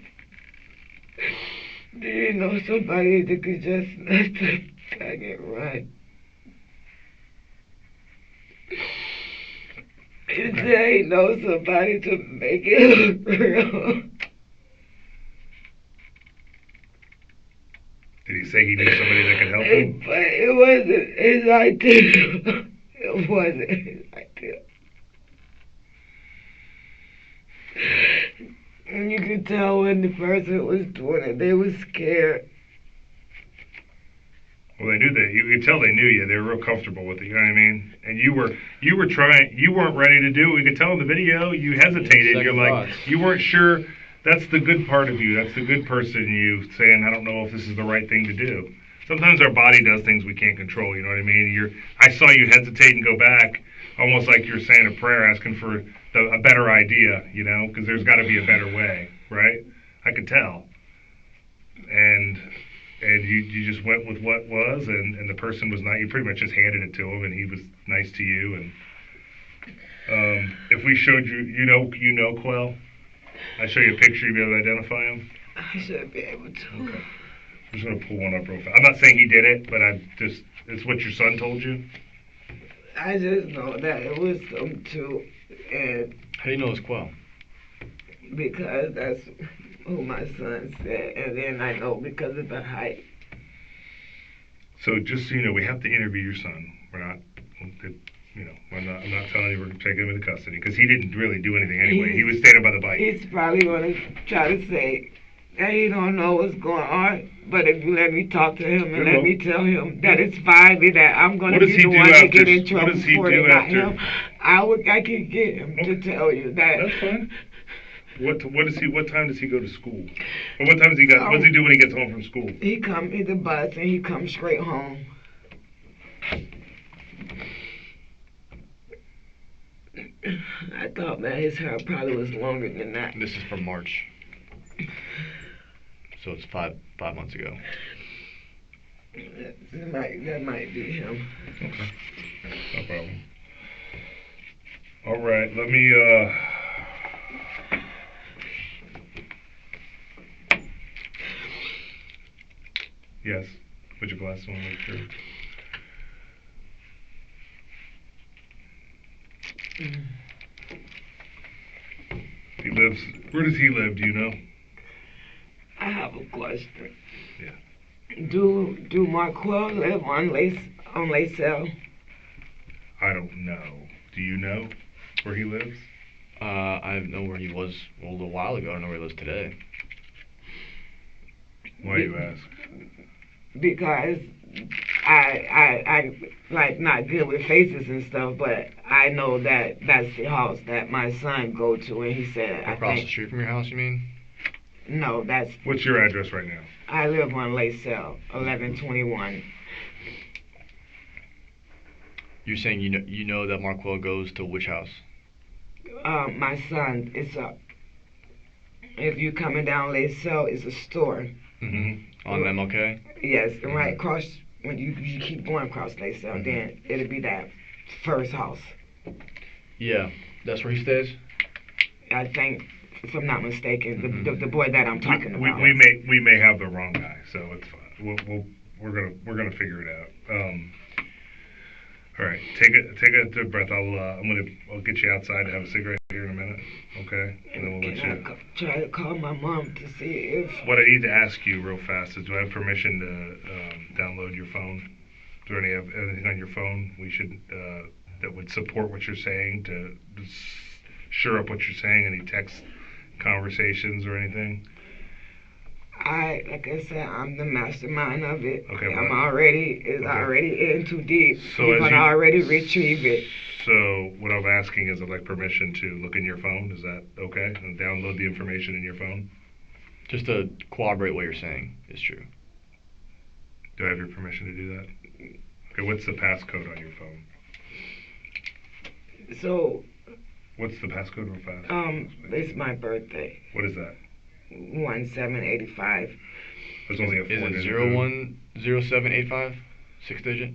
Do you know somebody that could just let the faggot run? He said he knows somebody to make it look real. Did he say he knew somebody that could help him? But it wasn't his idea. It wasn't his idea. And you could tell when the person was doing it, they were scared. Well, they knew that. You could tell they knew you. They were real comfortable with it. You know what I mean? And you were trying. You weren't ready to do it. We could tell in the video. You hesitated. Second You're like, thoughts. you weren't sure. That's the good part of you. That's the good person in you saying, I don't know if this is the right thing to do. Sometimes our body does things we can't control. You know what I mean? I saw you hesitate and go back, almost like you're saying a prayer, asking for a better idea. You know, because there's got to be a better way, right? I could tell. And you just went with what was, and the person was not. You pretty much just handed it to him, and he was nice to you. And if we showed you, you know, Quell. I show you a picture, you'd be able to identify him. I should be able to. Okay. I'm just gonna pull one up real fast. I'm not saying he did it, but it's what your son told you. I just know that it was some too, and How do you know it's Quell? because that's who my son said, and then I know because of the height. So just so you know, we have to interview your son. We're not, I'm not telling you we're taking him into custody because he didn't really do anything anyway. He was standing by the bike. He's probably gonna try to say that he don't know what's going on, but if you let me talk to him and let me tell him that it's fine, that I'm gonna What does be he the do one to after- get in what trouble does he for do it, not after- him. I can get him to tell you that. That's fine. What time does he go to school? Or what time what does he do when he gets home from school? He come in the bus and he comes straight home. I thought that his hair probably was longer than that. This is from March. So it's five months ago. That might be him. Okay. No problem. All right, let me, yes, put your glasses on, make sure. Where does he live, do you know? I have a question. Yeah. Do Marquell live on Lacell? I don't know. Do you know where he lives? I know where he was a little while ago. I don't know where he lives today. Why do you ask? because I like not good with faces and stuff, but I know that that's the house that my son go to, and he said Across the street from your house, you mean? No, that's. What's your address right now? I live on Lacelle, 1121. You're saying you know that Marquel goes to which house? My son, it's a. If you coming down Lacelle, it's a store. Mm-hmm. On MLK? Yes, and right across when you keep going across Lacelle, then it'll be that first house. Yeah, that's where he stays. I think, if I'm not mistaken, the boy that I'm talking about. We may have the wrong guy, so it's fine. We're gonna figure it out. All right, take a deep breath. I'll get you outside to have a cigarette here in a minute, okay? And then we'll let you. Try to call my mom to see if. What I need to ask you real fast is, do I have permission to download your phone? Is there anything on your phone we should that would support what you're saying, to sure up what you're saying? Any text conversations or anything? Like I said, I'm the mastermind of it. Okay, I'm already in too deep. So You're gonna already retrieve it. So what I'm asking is, I'd like permission to look in your phone. Is that okay? And download the information in your phone? Just to corroborate what you're saying is true. Do I have your permission to do that? Okay, what's the passcode on your phone? So. What's the passcode real fast? It's my birthday. What is that? 1785. There's only a 4 Is it digit 010785? 6 digit?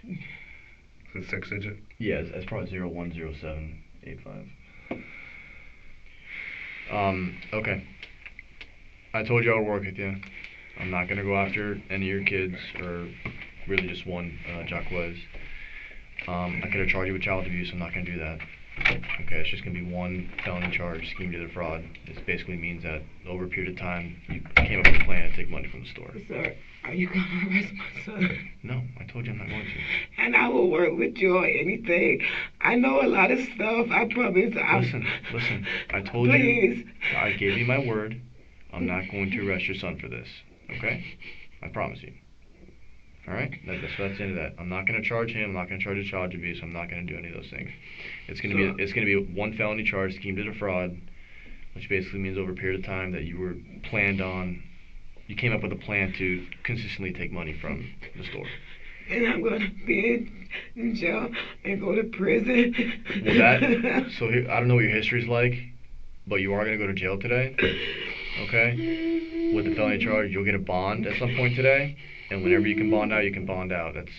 Is it 6 digit? Yeah, it's probably 010785. Okay. I told you I would work with you. I'm not gonna go after any of your kids, or really just one, Jacquez. I could have charged you with child abuse. I'm not gonna do that. Okay, it's just gonna be one felony charge, scheme to defraud. This basically means that over a period of time, you came up with a plan to take money from the store. Sir, are you gonna arrest my son? No, I told you I'm not going to. And I will work with you on anything. I know a lot of stuff. I promise. Listen. I told Please. you. I gave you my word. I'm not going to arrest your son for this. Okay? I promise you. All right? That's the end of that. I'm not going to charge him. I'm not going to charge a child abuse. I'm not going to do any of those things. It's going to be one felony charge, scheme to defraud, which basically means over a period of time that you you came up with a plan to consistently take money from the store. And I'm going to be in jail and go to prison. Well, so here, I don't know what your history's like, but you are going to go to jail today. Okay? With the felony charge, you'll get a bond at some point today. And whenever you can bond out, you can bond out. That's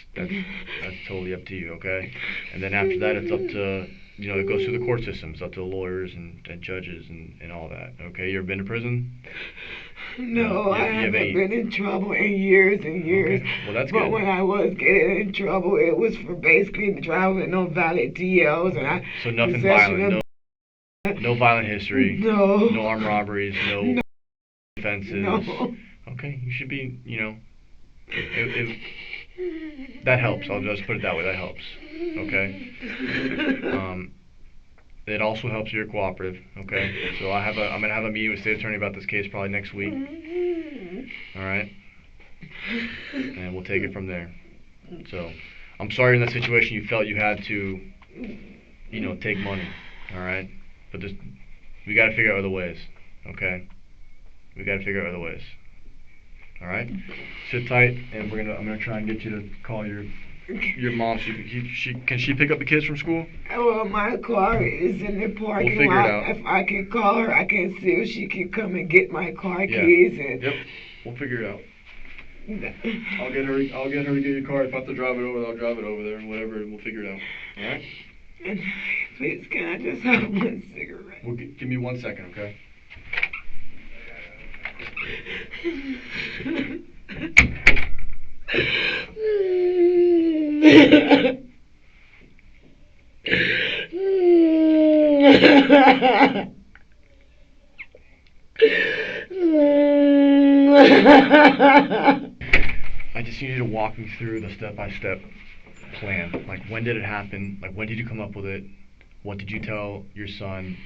totally up to you, okay? And then after that, it's up to, it goes through the court system. It's up to the lawyers and judges and all that, okay? You ever been to prison? No, I haven't been in trouble in years and years. Okay. Well, that's good. But when I was getting in trouble, it was for basically driving no valid DLs. And so nothing violent, no violent history, no armed robberies, no offenses. No. Okay, you should be, that helps. I'll just put it that way. That helps. Okay. It also helps you're cooperative. Okay. So I'm gonna have a meeting with state attorney about this case probably next week. All right. And we'll take it from there. So I'm sorry in that situation you felt you had to, take money. All right. But we got to figure out other ways. Okay. We got to figure out other ways. All right, sit tight, and I'm gonna try and get you to call your mom. Can she pick up the kids from school? Well, my car is in the parking lot. If I can call her, I can see if she can come and get my car keys. Yep, we'll figure it out. I'll get her to get your car. If I have to drive it over, I'll drive it over there, and whatever, and we'll figure it out. All right. And please, can I just have one cigarette? Well, give me 1 second, okay? I just need you to walk me through the step-by-step plan. Like, when did it happen? Like, when did you come up with it? What did you tell your son?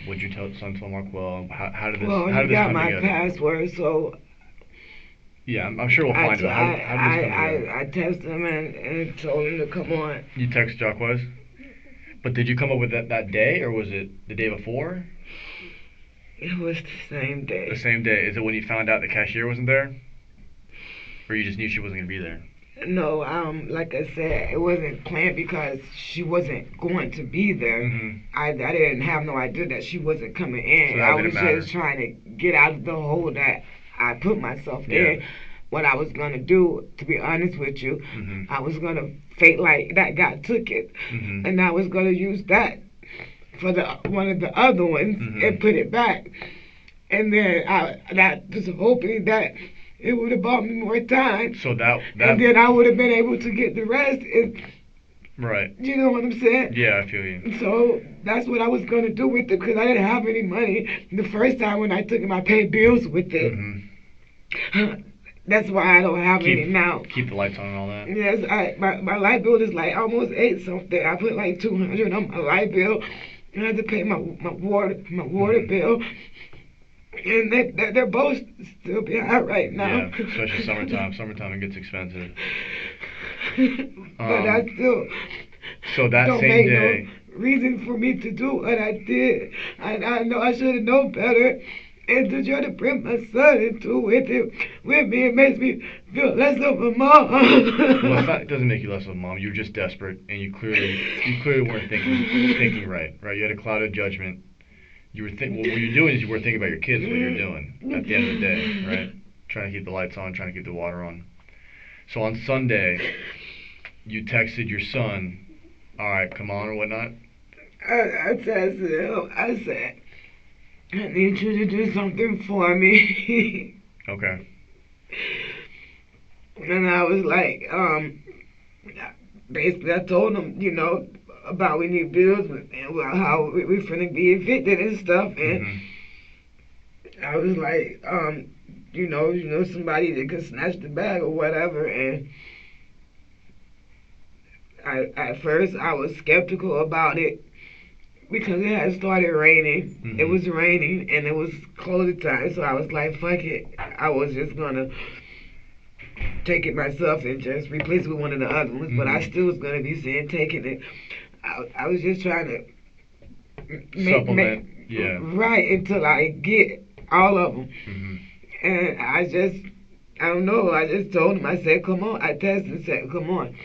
What did you tell Marquel? How did this Well, how did he this got come my together? password, so Yeah, I'm sure we'll find him. How did this come together? I texted him and told him to come on. You text Jacquez? But did you come up with that day, or was it the day before? It was the same day. The same day. Is it when you found out the cashier wasn't there? Or you just knew she wasn't going to be there? No, like I said, it wasn't planned because she wasn't going to be there. Mm-hmm. I didn't have no idea that she wasn't coming in. So I was just trying to get out of the hole that I put myself in. What I was going to do, to be honest with you, I was going to fake like that guy took it. And I was going to use that for one of the other ones and put it back. And then I was hoping that it would have bought me more time. So that and then I would have been able to get the rest. Right. You know what I'm saying? Yeah, I feel you. So that's what I was going to do with it because I didn't have any money. The first time when I took him, I paid bills with it. That's why I don't have any now. Keep the lights on and all that? Yes, my light bill is like almost 8 something. I put like $200 on my light bill. I had to pay my water bill. And they're both still behind right now. Yeah, especially summertime. Summertime it gets expensive. But I still so that don't same make day, no reason for me to do what I did. I know I should have known better. And to try to bring my son into with me, it makes me feel less of a mom. Well, it doesn't make you less of a mom. You were just desperate, and you clearly weren't thinking right. You had a clouded judgment. You were what you're doing is you were thinking about your kids. What you're doing at the end of the day, right? Trying to keep the lights on, trying to keep the water on. So on Sunday, you texted your son, "All right, come on," or whatnot. I texted him. I said, I need you to do something for me. Okay. And I was like, basically I told him, about we need bills and how we're finna be evicted and stuff. And I was like, somebody that could snatch the bag or whatever. And at first I was skeptical about it. Because it had started raining. It was raining and it was closing time. So I was like, fuck it. I was just going to take it myself and just replace it with one of the other ones. But I still was going to be saying taking it. I was just trying to supplement. Right, until I get all of them. And I don't know. I just told him, I said, come on. I texted and said, come on.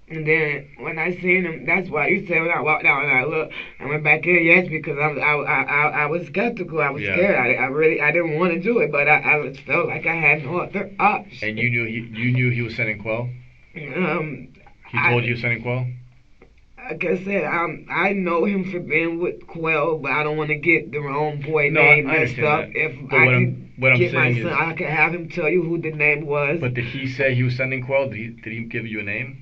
And then when I seen him, that's why you said when I walked down and I looked, I went back in, yes, because I was skeptical, I was scared. I didn't want to do it, but I felt like I had no other option. And you knew he was sending Quell? He told you he was sending Quell? Like I said, I know him for being with Quell, but I don't want to get the wrong boy name messed up. If I can get my son, I can have him tell you who the name was. But did he say he was sending Quell? Did he give you a name?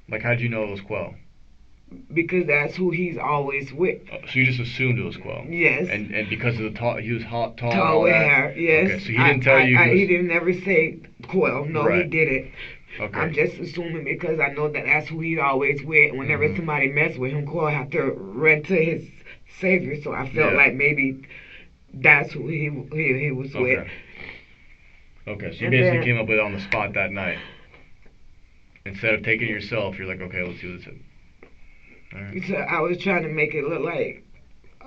Like, how'd you know it was Quell? Because that's who he's always with. So you just assumed it was Quell? Yes. And because of the tall, he was tall with hair, yes. Okay, so he didn't tell you. He didn't ever say Quell. No, right. He didn't. Okay. I'm just assuming because I know that's who he's always with. Whenever somebody mess with him, Quell have to run to his savior. So I felt like maybe that's who he was with. Okay, so you basically came up with it on the spot that night. Instead of taking it yourself, you're like, okay, let's see what this is. All right. So I was trying to make it look like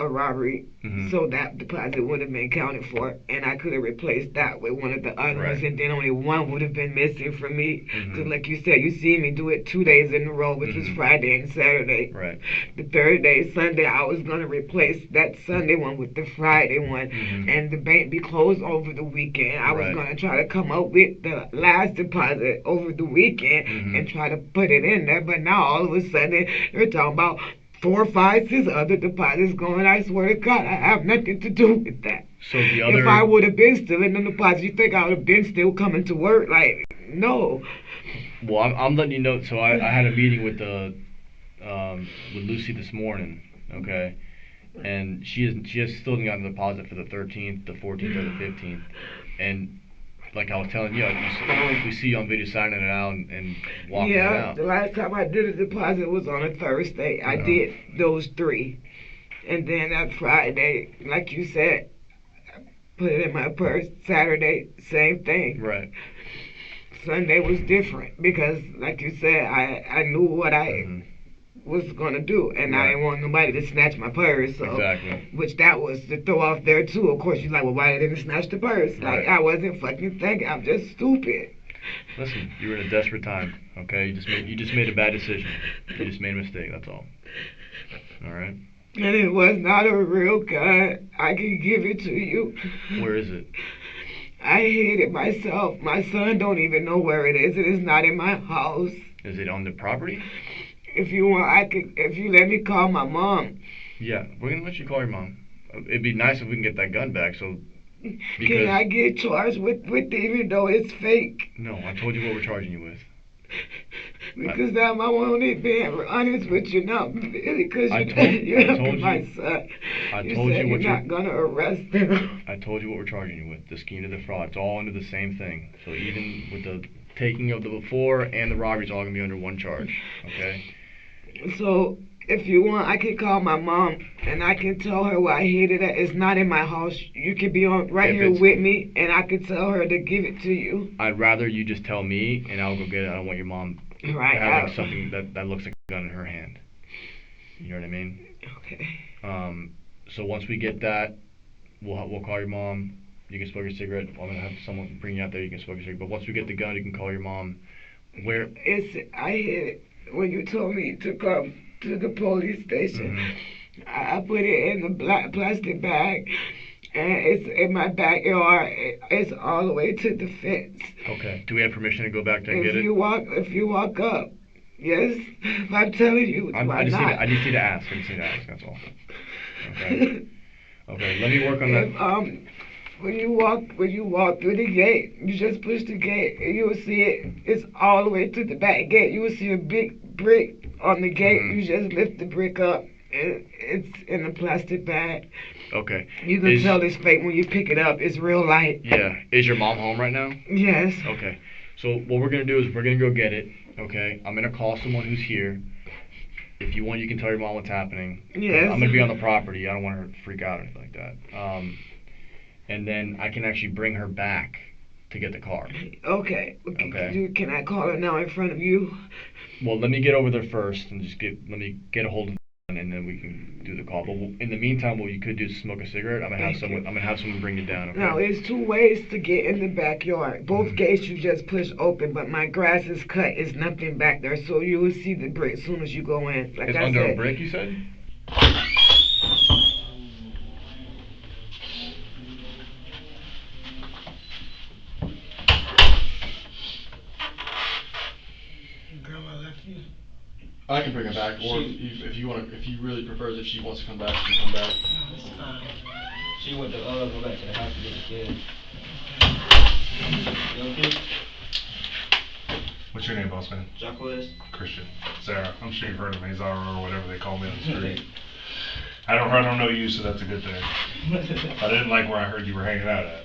a robbery, so that deposit would have been counted for, and I could have replaced that with one of the others, and then only one would have been missing for me. Because like you said, you see me do it 2 days in a row, which was Friday and Saturday. Right. The third day, Sunday, I was going to replace that Sunday one with the Friday one, and the bank be closed over the weekend. I was going to try to come up with the last deposit over the weekend and try to put it in there, but now all of a sudden, they're talking about 4, 5, 6 other deposits going. I swear to God, I have nothing to do with that. So the other... If I would have been still in the deposits, you think I would have been still coming to work? Like, no. Well, I'm letting you know. So I had a meeting with Lucy this morning. Okay, and she has still gotten the deposit for the 13th, the 14th, or the 15th, and. Like I was telling you, we see you on video signing it out and walking it out. Yeah, the last time I did a deposit was on a Thursday. I did those 3. And then that Friday, like you said, put it in my purse. Saturday, same thing. Right. Sunday was different because, like you said, I knew what I was gonna do, and I didn't want nobody to snatch my purse. So, Exactly. which that was to throw off there too. Of course, you're like, well, why didn't snatch the purse? Right. Like I wasn't fucking thinking. I'm just stupid. Listen, you were in a desperate time. Okay, you just made a bad decision. You just made a mistake. That's all. All right. And it was not a real gun. I can give it to you. Where is it? I hid it myself. My son don't even know where it is. It is not in my house. Is it on the property? If you want, I could. If you let me call my mom. Yeah, we're gonna let you call your mom. It'd be nice if we can get that gun back. So. Can I get charged with it even though it's fake? No, I told you what we're charging you with. Because I'm only being honest with you now, because you helped my son. I told said you what you're not gonna arrest him. I told you what we're charging you with. The scheme to the fraud. It's all under the same thing. So even with the taking of the before and the robbery, it's all gonna be under one charge. Okay. So if you want, I can call my mom and I can tell her where I hid it at. It's not in my house. You can be on right here with me, and I can tell her to give it to you. I'd rather you just tell me, and I'll go get it. I don't want your mom having something that looks like a gun in her hand. You know what I mean? Okay. So once we get that, we'll call your mom. You can smoke your cigarette. I'm gonna have someone bring you out there. You can smoke your cigarette. But once we get the gun, you can call your mom. Where? I hid it when you told me to come to the police station. I put it in the black plastic bag, and it's in my backyard. It's all the way to the fence. Okay. Do we have permission to go back there and get it? If you walk up, yes. I'm telling you, I just need to ask. That's all. Okay. Okay. Let me work on that. When you walk through the gate, you just push the gate, and you will see it. It's all the way to the back gate. You will see a big brick on the gate. You just lift the brick up. It's in a plastic bag. Okay. You can tell it's fake when you pick it up. It's real light. Yeah. Is your mom home right now? Yes. Okay. So what we're gonna do is we're gonna go get it. Okay. I'm gonna call someone who's here. If you want, you can tell your mom what's happening. Yes. I'm gonna be on the property. I don't want her to freak out or anything like that. And then I can actually bring her back to get the car. Okay. Okay. Can I call her now in front of you? Well, let me get over there first and let me get a hold of them, and then we can do the call. But in the meantime, what you could do is smoke a cigarette. I'm gonna have someone bring you down. Okay. Now, there's two ways to get in the backyard. Both gates you just push open, but my grass is cut. There's nothing back there, so you will see the brick as soon as you go in. Like it's I under said, a brick, you said? I can bring her back, or if you really prefer that she wants to come back, she can come back. No, it's fine. She went to go back to the house to get the kids. You okay? What's your name, boss man? Jacquez. Christian. Sarah. I'm sure you've heard of me, Zara, or whatever they call me on the street. I don't know you, so that's a good thing. I didn't like where I heard you were hanging out at.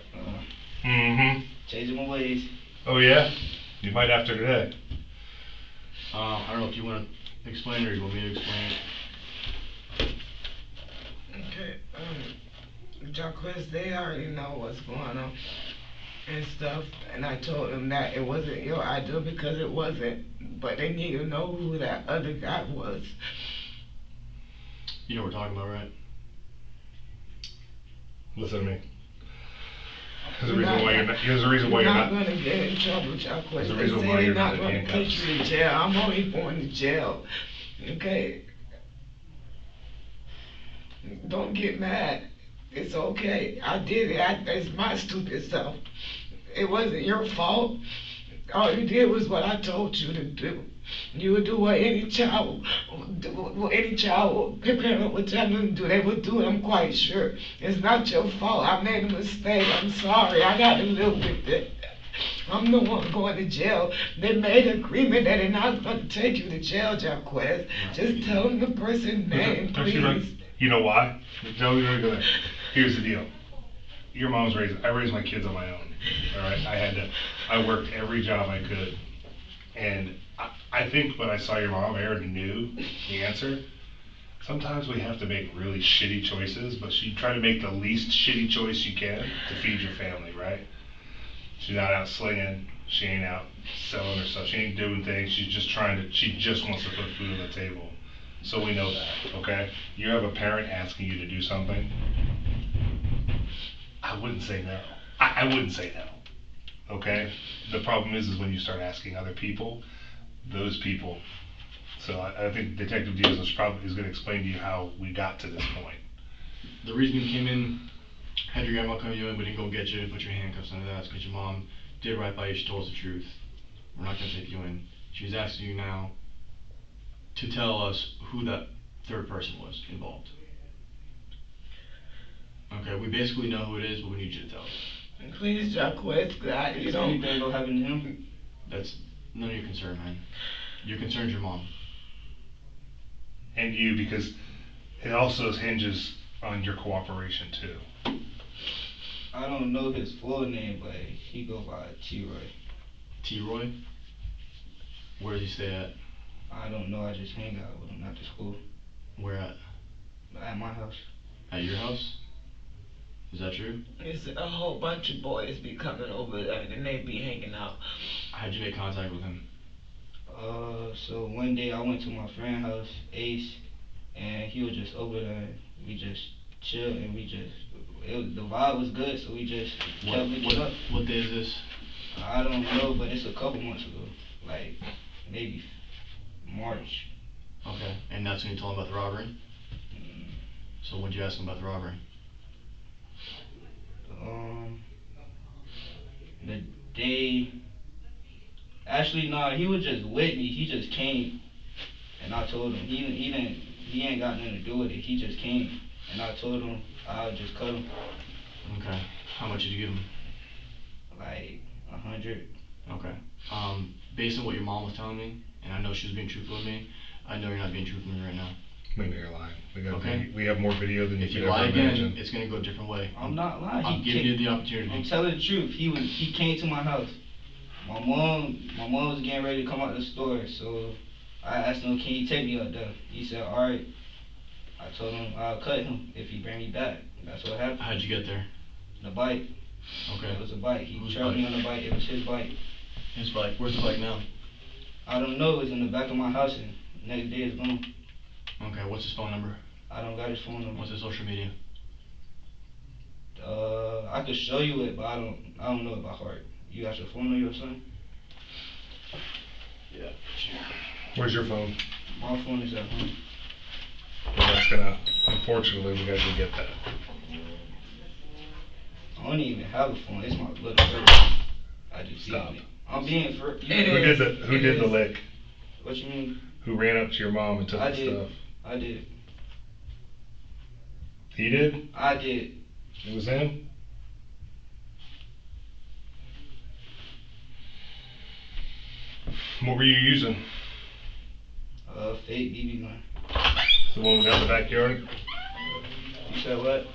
Changing my ways. Oh yeah? You might after today. I don't know if you want to explain or you want me to explain it. Okay, Jacquez, they already know what's going on and stuff, and I told them that it wasn't your idea because it wasn't, but they need to know who that other guy was. You know what we're talking about, right? Listen to me. There's a reason why you're not going to get in trouble, Jacquez. There's a reason why you're not going to put you in jail. I'm only going to jail. Okay? Don't get mad. It's okay. I did it. It's my stupid self. It wasn't your fault. All you did was what I told you to do. You would do what any child parent would tell them to do. They would do it, I'm quite sure. It's not your fault. I made a mistake. I'm sorry. I got to live with it. I'm the one going to jail. They made an agreement that they're not going to take you to jail, Jacquez. Just tell them the person's name, please. You know why? Here's the deal. Your mom's I raised my kids on my own. All right, I worked every job I could, and I think when I saw your mom, I already knew the answer. Sometimes we have to make really shitty choices, but you try to make the least shitty choice you can to feed your family, right? She's not out slinging. She ain't out selling herself. She ain't doing things. She just wants to put food on the table. So we know that, okay? You have a parent asking you to do something. I wouldn't say no. I wouldn't say no, okay? The problem is when you start asking other people, those people. So I think Detective Diaz is going to explain to you how we got to this point. The reason you came in, had your grandma come you in, we didn't go get you, put your handcuffs under that, because your mom did right by you, she told us the truth. We're not going to take you in. She's asking you now to tell us who that third person was involved. Okay, we basically know who it is, but we need you to tell us. Please, Jacquez, God, you don't. Anything gonna happen to him? That's none of your concern, man. Your concern's your mom. And you, because it also hinges on your cooperation too. I don't know his full name, but he go by T-Roy. T-Roy? Where does he stay at? I don't know, I just hang out with him after school. Where at? At my house. At your house? Is that true? It's a whole bunch of boys be coming over there and they be hanging out. How'd you make contact with him? So one day I went to my friend's house, Ace, and he was just over there. We just chilled and the vibe was good, so we just kept looking up. What day is this? I don't know, but it's a couple months ago, like maybe March. Okay, and that's when you told him about the robbery? So when'd you ask him about the robbery? The day, actually, nah, he was just with me. He just came, and I told him he ain't got nothing to do with it. He just came, and I told him I'll just cut him. Okay. How much did you give him? Like 100. Okay. Based on what your mom was telling me, and I know she was being truthful with me, I know you're not being truthful with me right now. Maybe you're lying. Okay. We have more video than you If could you ever lie again, imagine. it's gonna go a different way. I'm not lying. I'm giving you the opportunity. I'm telling the truth. He came to my house. My mom was getting ready to come out the store, so I asked him, can you take me out there? He said, all right. I told him I'll cut him if he bring me back. That's what happened. How'd you get there? The bike. Okay. It was a bike. He Whose trailed me bike? on the bike. It was his bike. His bike. Where's the bike now? I don't know. It's in the back of my house, and next day it's gone. Okay. What's his phone number? I don't got his phone number. What's his social media? I could show you it, but I don't know it by heart. You got your phone on you or something? Yeah. Sure. Where's your phone? My phone is at home. Well, that's gonna, unfortunately, we gotta get that. I don't even have a phone. It's my little brother. I just Stop. seen it. I'm being for. Who did the lick? What you mean? Who ran up to your mom and took I the did. stuff? I did. He did? I did. It was him? What were you using? Fake BB gun. The one we got in the backyard? You said what?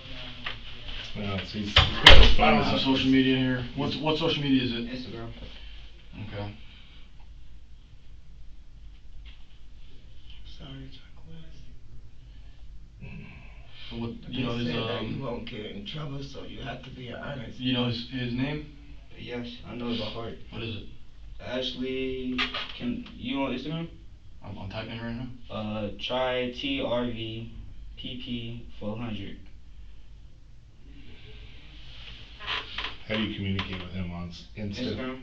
No, he's got his I phone don't have out. social media here. What social media is it? Instagram. Okay. Sorry, Jacquez. So what They you know his said that you won't get in trouble, so you have to be honest. you know his name? Yes, I know it by heart. What is it? Ashley, can you on Instagram? I'm typing it right now. Try TRVPP400. How do you communicate with him on Insta? Instagram.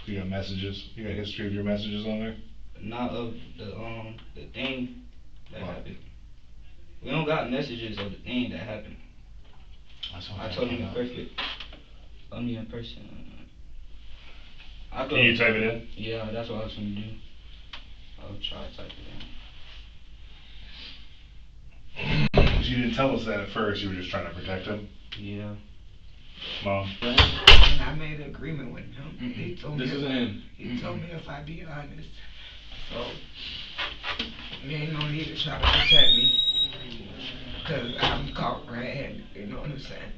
You got messages? You got history of your messages on there? Not of the thing that What? happened. We don't got messages of the thing that happened. That's I told him in person. I Can you type it in? Yeah, that's what I was gonna do. I'll try to type it in. You didn't tell us that at first. You were just trying to protect him. Yeah. Mom. And I made an agreement with him. He told This me isn't him. He told me if I be honest. So there ain't no need to try to protect me. Cause I'm caught red-handed, you know what I'm saying?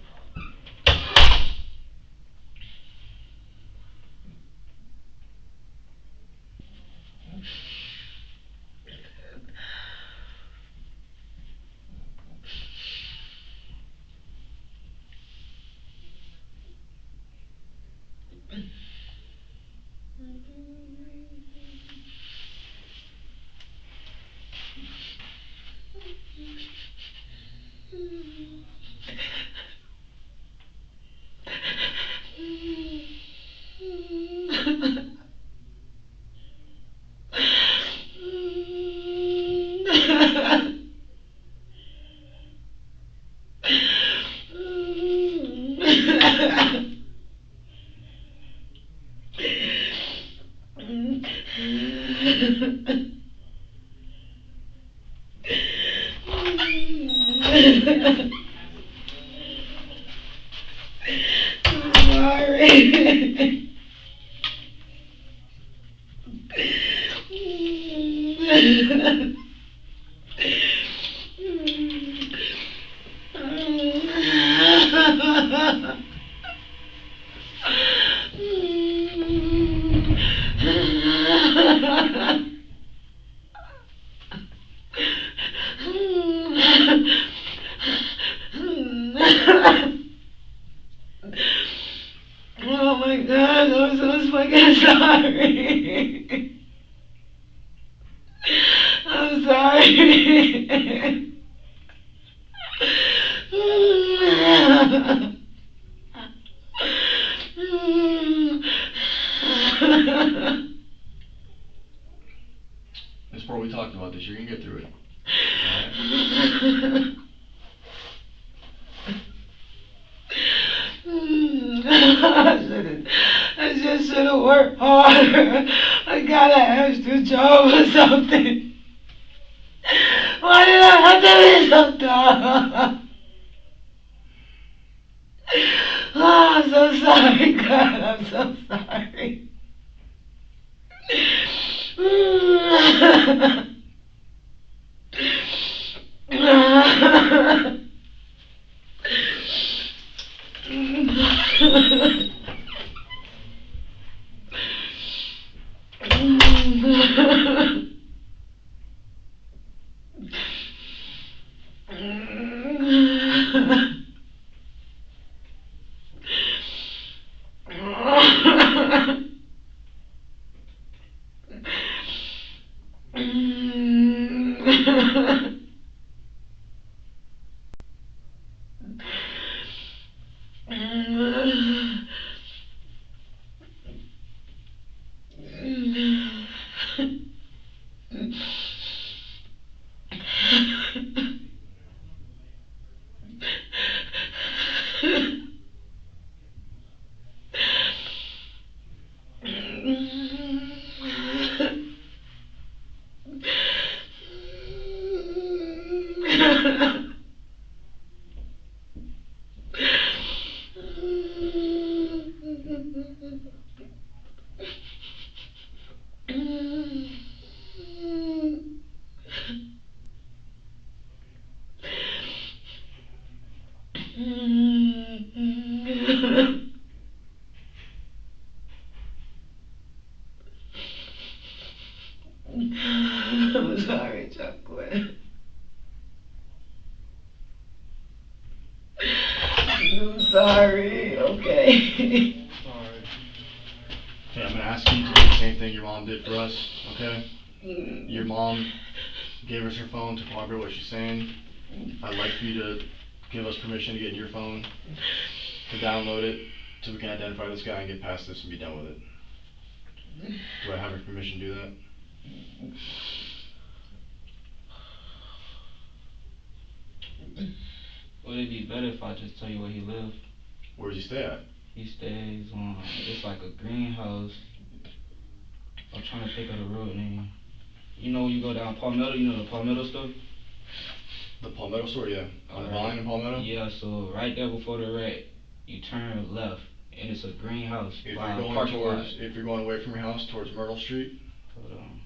Oh my God, I'm so fucking sorry. I'm sorry. This part we talked about this. You're gonna get through it. I just should have worked harder. I got an extra job or something. Why did I have to be so dumb? Oh, I'm so sorry, God. I'm so sorry. I'm sorry, Chocolate. I'm sorry, okay? Alright. Okay, I'm gonna ask you to do the same thing your mom did for us, okay? Your mom gave us her phone to corroborate what she's saying. I'd like for you to give us permission to get in your phone, to download it, so we can identify this guy and get past this and be done with it. Do I have your permission to do that? Would it be better if I just tell you where he lives? Where does he stay at? He stays on, it's like a greenhouse. I'm trying to think of the road name. You know when you go down Palmetto, you know the Palmetto store? The Palmetto store, yeah. On the Vine in Palmetto? Yeah, so right there before the red, you turn left, and it's a greenhouse. If you're going away from your house towards Myrtle Street, Hold on.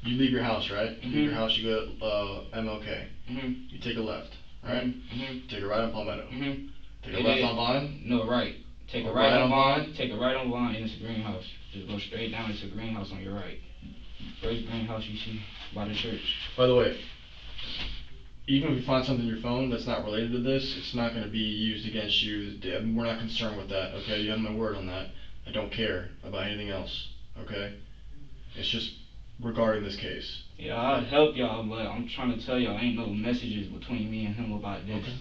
you leave your house, right? You leave your Mhm. house, you go MLK. Mhm. You take a left, right? Mhm. Take a right on Palmetto. Mhm. Take a left on Vine. No, right. Take a right on Vine. Take a right on Vine, and it's a greenhouse. Just go straight down. It's a greenhouse on your right. First greenhouse you see by the church. By the way, even if you find something in your phone that's not related to this, it's not going to be used against you. We're not concerned with that, okay? You have my word on that. I don't care about anything else, okay? It's just regarding this case. Yeah, I'll help y'all, but I'm trying to tell y'all ain't no messages between me and him about this. Okay.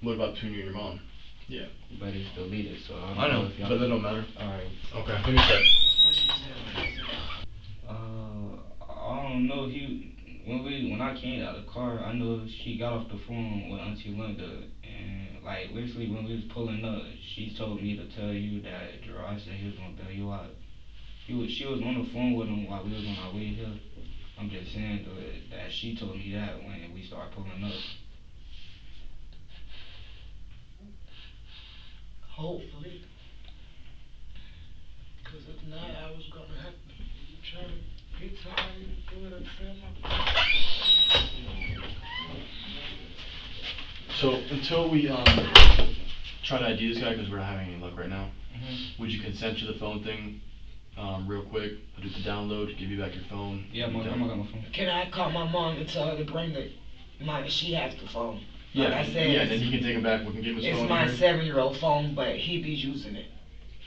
What about between you and your mom? Yeah. But it's deleted, so I don't I know, if y'all... but that don't matter. Alright. Okay, give me a sec. What she said? I don't know. When I came out of the car, I know she got off the phone with Auntie Linda, and like literally when we was pulling up, she told me to tell you that Gerard said he was gonna bail you out. She was on the phone with him while we was on our way here. I'm just saying though that she told me that when we started pulling up. Hopefully. Because if not, I was going to have to try to get somebody to do it and sell my... So until we try to ID this guy, because we're not having any luck right now, would you consent to the phone thing real quick? I'll do the download, give you back your phone. Yeah, I'm gonna get my phone. Can I call my mom and tell her to bring she has the phone. Yeah, Like I said, yeah, and then he can take him back. We can give him his phone. it's my here. 7-year-old phone, but he be using it.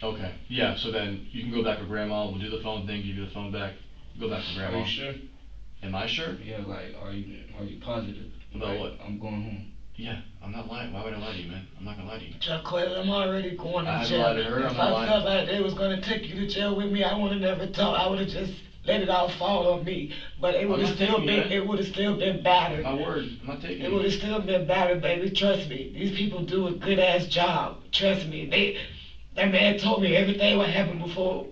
Okay, yeah, so then you can go back with grandma, we'll do the phone thing, give you the phone back, go back to grandma. Are you sure? Am I sure? Yeah, like, are you positive? About Like, what? I'm going home. Yeah, I'm not lying. Why would I lie to you, man? I'm not gonna lie to you. Jaquez, I'm already going I to haven't jail. lied to her, I'm If not I lying. felt like they was going to take you to jail with me, I would have never thought. I would have just let it all fall on me. But it would I'm have not taking it. it would have still been battered. My word, I'm not taking It would it. have still been battered, baby. Trust me. These people do a good ass job. Trust me. That man told me everything what happened before.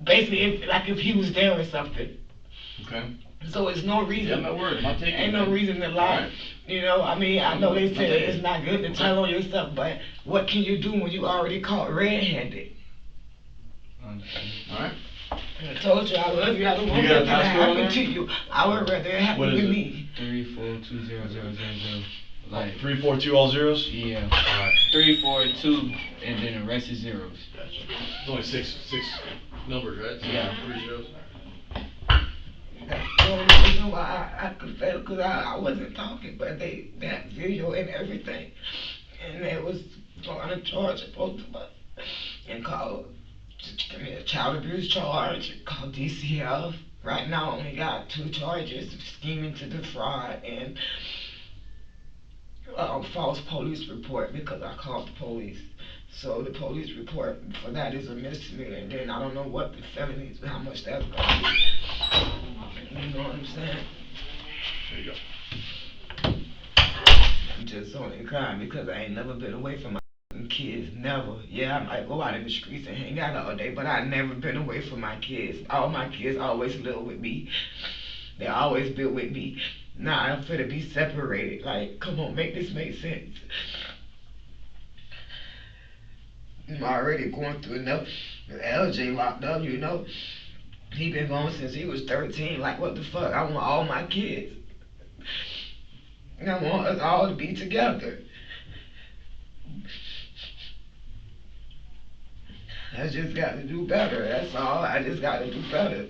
Basically, if he was there or something. Okay. So it's no reason. Yeah, my word, I'm not taking it. Ain't no man. reason to lie. Alright. You know, I mean, I know they I'm say taking it's it. not good to tell on yourself, but what can you do when you already caught red-handed? Alright. I told you I love you. I don't want You got a nothing to password on happen to there? you. I would rather it happen What to is it? me. 342000. Like 342 all zeros? yeah. Alright. 342 and then the rest is zeros. Gotcha. It's only six numbers, right? So Yeah. 3 zeros. That's the only reason why I could fail, because I wasn't talking, but they had video and everything. And they was going to charge both of us and call a child abuse charge, call DCF. Right now I only got 2 charges, scheming to defraud and false police report because I called the police. So the police report for that is a misdemeanor, and then I don't know what the felonies, how much that's gonna be. You know what I'm saying? There you go. I'm just only crying because I ain't never been away from my kids, never. Yeah, I might go out in the streets and hang out all day, but I never been away from my kids. All my kids always live with me. They always been with me. Now I'm finna be separated. Like, come on, make this make sense. I'm already going through enough. LJ locked up, you know. He been gone since he was 13. Like, what the fuck? I want all my kids. I want us all to be together. I just got to do better. That's all. I just got to do better.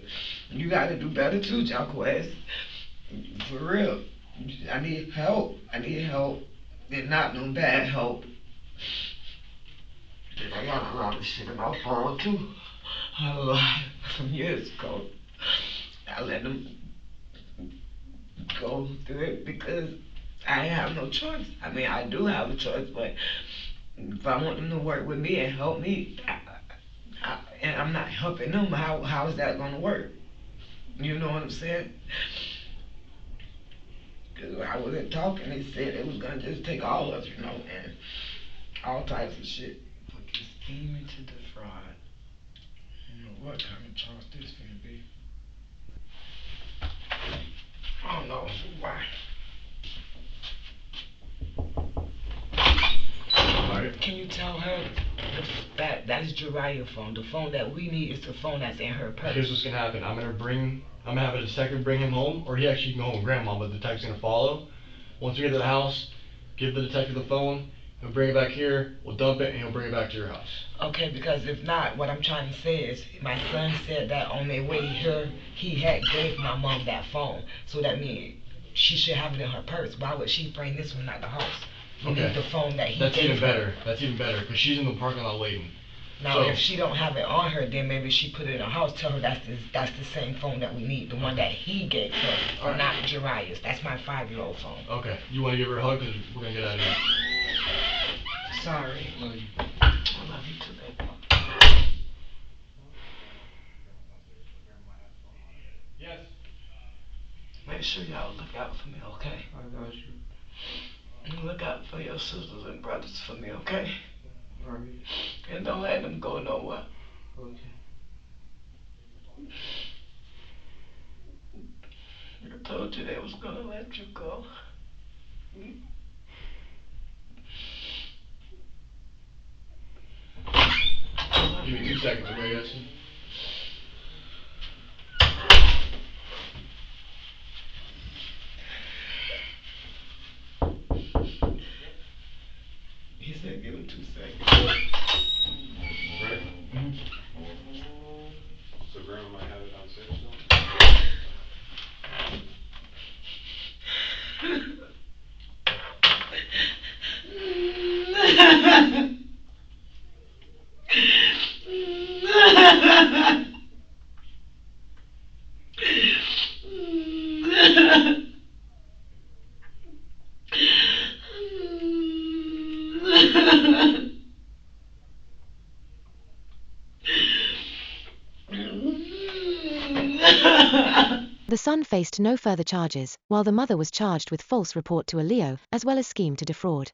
You got to do better too, Jaquez. For real. I need help. I need help. And not no bad help. I got a lot of shit in my phone too. A lot. Some years ago. I let them go through it because I have no choice. I mean, I do have a choice, but if I want them to work with me and help me, and I'm not helping them, how is that going to work? You know what I'm saying? Because when I wasn't talking, they said it was going to just take all of us, you know, and all types of shit. But this scheming to defraud, I don't know what kind of charge this finna be. I don't know why. Alright. Can you tell her that's Jariah's phone? The phone that we need is the phone that's in her purse. Here's what's gonna happen. I'm gonna have a detective bring him home, or he actually can go home with grandma, but the detective's gonna follow. Once we get to the house, give the detective the phone, he'll bring it back here, we'll dump it, and he'll bring it back to your house. Okay, because if not, what I'm trying to say is, my son said that on their way here, he had gave my mom that phone. So that means she should have it in her purse. Why would she bring this one out the house? We Okay. need the phone that he That's gave even her. better. That's even better, because she's in the parking lot waiting. Now, So- if she don't have it on her, then maybe she put it in her house. Tell her that's the same phone that we need, the one that he gave her, Alright. not Jariah's. That's my 5-year-old phone. Okay. You want to give her a hug? Because we're going to get out of here. Sorry. Love you. I love you too, baby. Yes. Make sure y'all look out for me, okay? I got you. And look out for your sisters and brothers for me, okay? Alright. And don't let them go nowhere. Okay. I told you they was gonna let you go. Give me 2 seconds, okay, Edson? He said give it 2 seconds. Right. Mm-hmm. So Grandma might have it downstairs still? The son faced no further charges, while the mother was charged with false report to a Leo, as well as scheme to defraud.